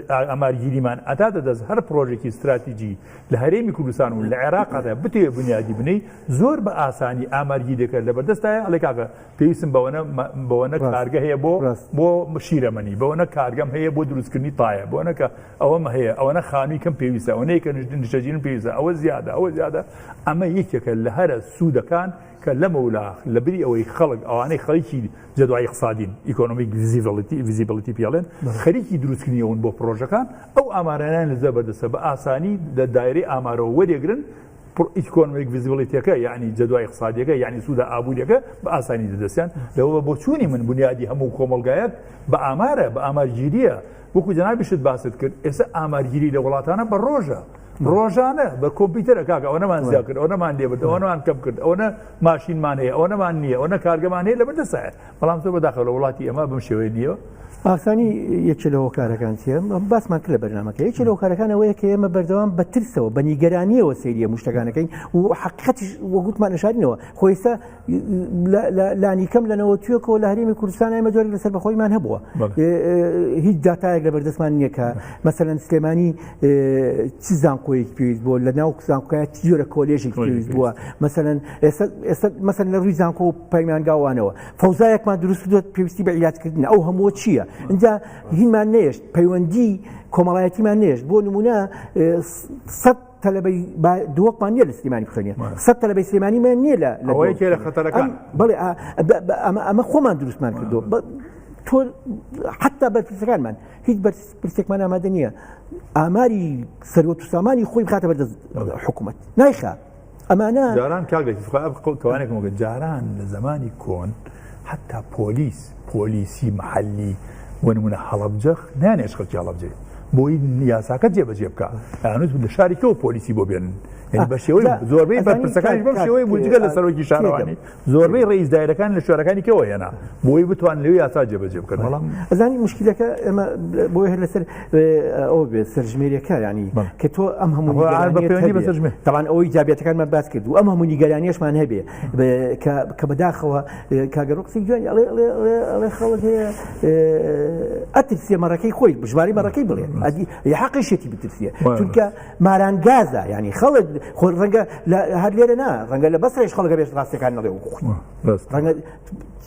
ئامارگیریمان ئەتا دەدەست هەر پرۆژێکی استراتیژی لە هەرێمی کوردستان و لە عێراقدا بتوێ بنیادی بنەی زۆر بە ئاسانی ئامارگی دەکرد لە بەردەستایە ئەڵێ کاکە پێویستم بەوەنە کارگە هەیە بۆ شیرەمەنی بەوەنە کارگەم هەیە بۆ دروستکردنی تایە بۆنە کە ئەوەمە هەیە ئەوەنە خانووی کەم پێویستە ئەوەنەیە کە نیشتەجیرن پێویستە ئەوە زیادە ئەمە یەکێکە لە هەرە سوودەکان کە لە مەولا لە بری ئەوەی خەڵک ئەوانەی خەڵکی جەدوای اقتصادین ئیکۆنۆمیک ڤیزیبڵیتی پێڵێن خەریکی دروستکردنیەوەن بۆ پرۆژەکان ئەو ئامارانیان لە زەبەردەستە بە ئاسانی لە دایرەی ئامارەوە وەرێگرن ئیکۆنۆمیک ڤیزیبڵیتیەکە یعنی جەدوای اقتصادیەکە یعنی سوودە ئابوووریەکە بە ئاسانی دەدەستیان لەوە بۆ چوونی من بنیادی هەموو کۆمەڵگایەک بە ئامارە بە ئامارگیریە وەکو جەنابیشت باست کرد ئێستا ئامارگیری لە وڵاتانە بە ڕۆژانە بە کۆمپیوتەرە کاکە ئەوەنەمان زیاد کرد ئەوەنەمان لێبرد ئەوەنەمان کەم کرد ئەوەنە ماشینمان هەیە ئەوەنەمان نییە ئەوەنە کارگەمان هەیە لەبەردەستایە بەڵام تۆ بەداخەوە لە وڵاتی ئەمە بەم شێوەیە نییە ئاسانی یەکێ لە هۆکارەکان چیە باسمان کرد لە بەرنامەکە یەکێ لە هۆکارەکان ئەوەیە کە ئێمە بەردەوام بە ترسەوە بە نیگەرانیەوە سەیریە موشتەکانەکەین و حقیقەتیش وەگوتمان نشارینەوە خۆی ئێستا لانی کەم لەنەوە توێکەوە لە هەرێمی کوردستان ئێمە جۆرێک لەسەر بەخۆیمان هەبووە هیچ داتایەک لە بەردەستمان نییە کە مەسەلەن سلێمانی چ زانکۆیەکی پێویست بووە لە ناو زانکۆیە چ جۆرە کۆلێژێک پێویست بووە مەسەلەن ئێستا مەسەلەن لە ڕووی زانکۆ و پەیمانگاوانەوە فەوزایەکمان دروست کردووە پێویستی بە عیلاجکردن ئەو هەموو چییە اینجا هینمان نێشت پەیوەندی کۆمەڵایەتیمان نێشت بۆ نمونە 100 تەلەبەی دۆقمان نییە لە سلێمانی بخوێنێ 100 تەلەبەی سلێمانیمان نییە لە ئەوەیەکێ لە خەتەرەکان بەڵێ ئەمە خۆمان دروستمان کردووە تۆ حتا بەرپرسەکانمان هیچ بەرپرسێکمان ئامادە نییە ئاماری سەروەت و سامانی خۆی بخاتە بەردەست حکوومەت نایخا ئەمانە جاران کاگەکەوانێکمەگە جاران لە زمانی کۆن حتا پۆلیسی محلی وەنمونە هەڵەبجەخ نانێش خەڵکی هەڵەبجێ بۆی یاساکە جێبەجێ بکە ئەنووت لە شارێکەوە پۆلیسی بۆ بێنن بە شێوەی زۆربەی بەرپرسەکانی بەم شێوەی بوجگە لە سەرۆکی شارەوانی زۆربەی ڕئیس دایرەکان لە شوێنەکانی کەوە هێنا بۆی بتوان لەوێ یاسا جێبەجێ بکەن بەڵام ئەزانی مشکلەکە ئێمە بۆی هەر لەسەر ئەو بێت سەرژمێریەکە ینی کە تۆ ئەم هەموو تاوان ئەوەی جابێتەکانمان باس کرد و ئەم هەموو نیگەرانیەشمان هەبێ کە بەداخەوە کاگەڕۆ قسەی جوانی ئەڵێ خەڵک هەیە ئەترسیە مەڕەکەی خۆی بژماری مەڕەکەی بڵێ حەقیشێتی بترسیە چونکە مارانگازە ینی خەڵک خۆ ڕەنگە هەر لێرە نا ڕەنگە لە بەسڕێش خەڵکە بێت ڕاستەکان نەڵێ ڕەنگە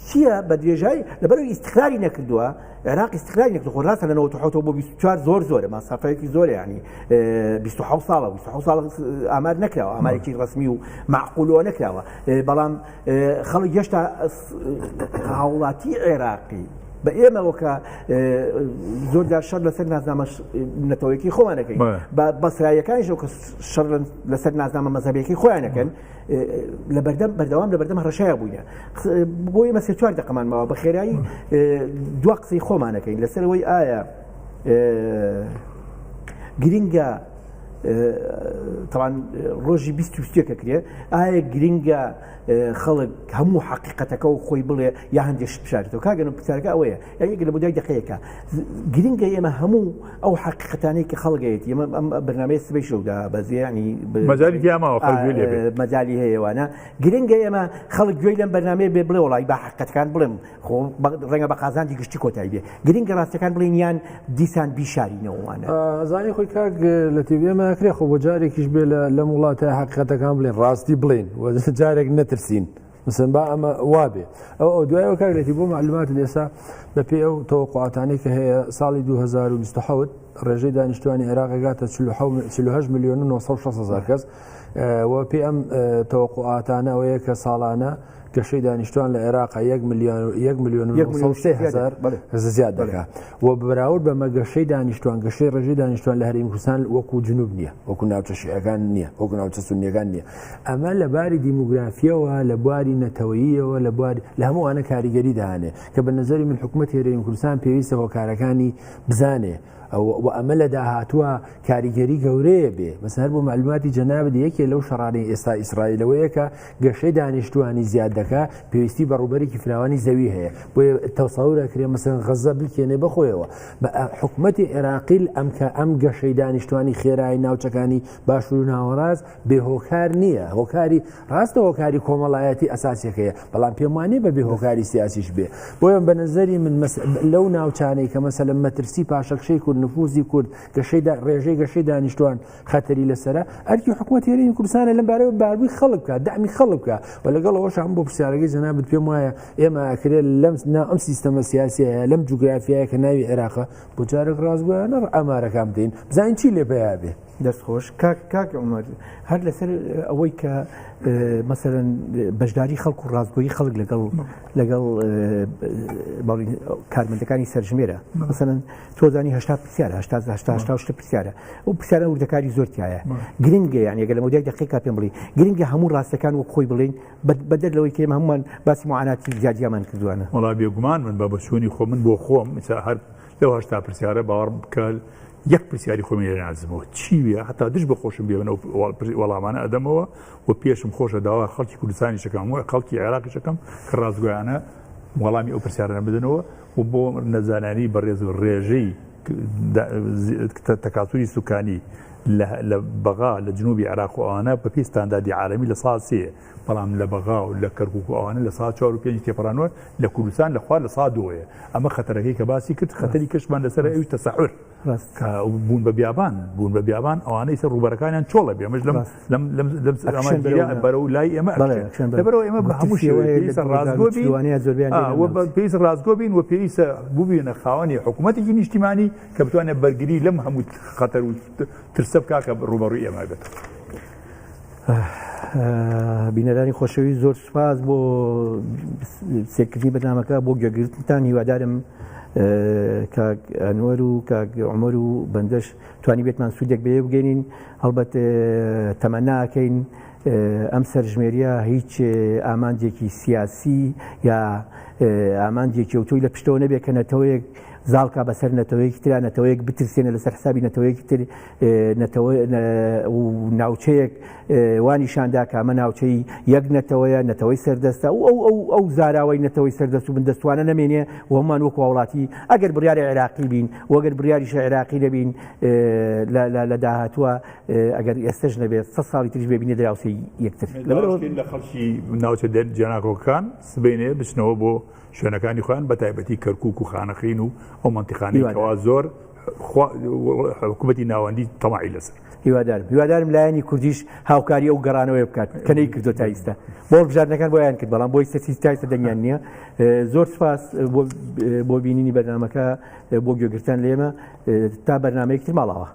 چییە بە درێژایی لەبەرەوەی ئیستیقلالی نەکردووە عێراق ئیستیقلالی نەکردو خۆ ڕاستە لە 98 بۆ 24 زۆرە ماسافەیەکی زۆرە ینی 27 ساڵە ئامار نەکراوە ئامارێکی ڕسمی و معقولەوە نەکراوە بەڵام خەڵک هێشتا هاوڵاتی عێراقی بە ئێمەوە کە زۆر جار شەڕ لەسەر نازنامە نەتەوەیەکی خۆمانەکەین بەسرایەکانیشەوە کە شەڕ لەسەر نازنامە مەزهەبیەکەی خۆیانەکەن لە بەردەم هەڕەشایە بووینە بۆ ئێمە 4 دقەمان ماوە بە خێرایی دوا قسەی خۆمانەکەین لەسەرەوەی ئایا گرینگە طبعا ڕۆژی 20 کرێ ئایا گرینگە خەڵک هەموو حقیقەتەکە و خۆی بڵێ یا هەندێک بشارێتەوە کاگەن و پرسیارەکە ئەوەیە یەک لە بۆدای دقەیەکە گرینگە ئێمە هەموو ئەو حقیقەتانەی کە خەڵگەیەتی ئێمە ئەم بەرنامەیە سبەی شەودا بەزیانی مەجالی هەیەوانە گرینگە ئێمە خەڵک گوێی لەم بەرنامەیە بێ بڵێ وڵی با حقیقەتەکان بڵێم خۆ ڕەنگە بە قازانجی گشتی کۆتایی بێ گرینگە ڕاستەکان بڵێن یان دیسان بیشارینەوەوانە ئەزانی خۆی کاک لە تیڤێمە کرێ خۆ بۆ جارێکیش بێ لە وڵاتە حقیقەتەکان بڵێن ڕاستی بڵێن جارێک نەترسین مثلا با ئەمە وابێ ئەو دوایەوە کاگرێتی بۆ معلومات ئێستا بە پێ ئەو تەوەقعاتانەی کە هەیە ساڵی 2027 ڕێژەی دانیشتوانی عێراق گاتە 48 ملیۆن و 960 کەس و پێ ئەم تەوەقعاتانە ئەوەیە کە ساڵانە گەشەی دانیشتوان لە عێراق 1 ملیۆن زیاد دەکات و بەراورد بەمە گەشەی دانیشتوان گەشەی ڕێژەی دانیشتوان لە هەرێمی کوردستان وەکو جنوب نییە وەکو ناوچە شیعەکان نییە وەکو ناوچە سونیەکان نییە ئەمە لە باری دیموگرافیەوە لە بواری نەتەوەییەوە لە هەمووانە کاریگەری داهانێ کە بە نەزەری من حکوومەتی هەرێمی کوردستان پێویستە هۆکارەکانی بزانێ و ئەمە لە داهاتووە کاریگەری گەورەیە بێ مەسەر بۆ معلوماتی جەنابەت یەکێ لەو شەڕانەی ئێستا ئیسرائیلەوەیە کە گەشەی دانیشتوانی زیاد دەکات پێویستی بە ڕووبەرێکی فراوانی زەوی هەیە بۆیە تەسەورەکرێ مەسەن غەزە بکێنێ بەخۆیەوە بە حکوومەتی عێراقی ئەم گەشەی دانیشتوانی خێرایی ناوچەکانی باشوور و ناوەڕاست بێهۆکار نییە هۆکاری ڕاستە هۆکاری کۆمەڵایەتی ئەساسیەکەیە بەڵام پێم وانێ بە بێهۆکاری سیاسیش بێ بۆیە بە نەزەری من لەو ناوچانەی کە مەسەلەن مەترسی پاشەکشەی کورد نفوزی کورد ڕێژەی گەشەی دانیشتوان خەتەری لەسرە ئەرکی حکوومەت هێرشی کوردستانە لەم بارەوە باربووی خەڵک بکات دامی خەڵک بکە و لەگەڵەوەش هەم بۆ پرسیارەکەی جەنابەت پێم وایە ئێمە ئەکرێت ئەم سیستەمە سیاسیە لەم جوگرافیایە کە ناوی عێراقە بۆ جارێک ڕازگویانە ئامارەکان بدەین بزانین چی لێ بەیان بێ دەستخۆش کاک عومەر هەر لەسەر ئەوەی کە مەسەرەن بەشداری خەڵک و ڕازگۆیی خەڵک لەگەڵ کارمەندەکانی سەرژمێرە مەسەرەن تۆزانی هەشتا پرسیارە هەشتا پرسیارە ئەو پرسیارە وردەکاری زۆرتیایە گرنگە یعنی ئەگەر لە مەودای دقیقا پێم بڵێ گرنگە هەموو ڕاستەکان وەک خۆی بڵێن بەدەر لەوەی کە هەمومان باسی معاناتی زیادیامان کردوانە وەڵا بێگومان من بە بەچوونی خۆ من بۆ خۆم هەر لەو هەشتا پرسیارە باوەڕ بکە یەک پرسیاری خۆمی لێ نازمەوە چی وێ هەتا دش بە خۆشم بێنەوە وەڵامانە ئەدەمەوە و پێشم خۆشە داوا خەڵکی کوردستانی شەکەم و خەڵکی عێراقی شەکەم کە ڕازگویانە وەڵامی ئەو پرسیارە بدنەوە و بۆ نەزانانی بەڕێز و ڕێژەی تەکاتوری سوکانی لە بەغا لە جنوبی عێراق و ئەوانە بە پێی ستانداردی عالەمی لە ساڵ سێ بەڵام لە بەغا و لە کەرکووک و ئەوانە لە ساڵ 4 و 5 تێپەڕانەوە لە کوردستان لە خوار لە ساڵ 2 ئەمە خەتەرەکەی کە باسی کرد خەتەری کەشمان لەسەر ئەوی تەسەحور بوون بە بیابان ئەوانەی سەر ڕوبەرەکانیان چۆڵە بێ ئەمەش لەم بەرەو لای ئێمە لەبەرەوە ئێمە بە هەموو شێوەیە پێویستە ڕازگۆ بین و پێویستە ببینە خاوەنی حکوومەتێکی نیشتیمانی کە بتوانێت بەرگری لەم هەموو خەتەر و ترسە بکا کە ڕوبەڕووی ئێمە بێت. بینەرانی خۆشەوی زۆر سوپاس بۆ سێکردنی بەنامەکە بۆ گوێگرتنتان هیوادارم کاک ئەنوەر و کاک عومەر و بەندەش توانی بێتمان سوودێک بێ بگەینین هەڵبەت تەمەناکەین ئەم سەرژمێریە هیچ ئامانجێکی سیاسی یا ئامانجێکی ئەوتۆی لە پشتەوە نەبێت کە نەتەوەیەک زاڵکە بەسەر نەتەوەیەکی ترا نەتەوەیەک بترسێنە لەسەر حسابی نەتەوەیەکی تر ناوچەیەک وانیشاندا کە ئەمە ناوچەی یەک نەتەوەیە نەتەوەی سەردەستە ئەو زاراوەی نەتەوەی سەردەست و بندەستوانە نەمێنێ و هەمان وەکو وڵاتی ئەگەر بڕیاری عێراقی بین وەگەر بڕیاریش عێراقی نەبین لە داهاتووە ئەگەر ئێستش نەبێت 100 ساڵی تریش ببینێ دراوسی یەکتر لە خەڵکی ناوچە جێناکۆکان سبینێ بچنەوە بۆ شوێنەکانی خۆیان بە تایبەتی کەرکووک و خانەخین و ئەو منتیقانەوە زۆر حکوومەتی ناوەندی تەماعی لەسەر هیوادارم لایەنی کوردیش هاوکاری ئەو گەڕانەوەی بکات کە نەی کردو تا ئێستا بۆ بژاردنەکان بۆیان کرد بەڵام بۆی سەرسیستایسە دەنگیان نییە زۆر سپاس بۆ بینینی بەرنامەکە بۆ گوێگرتن لێمە تا بەرنامەیەکتر ماڵەوە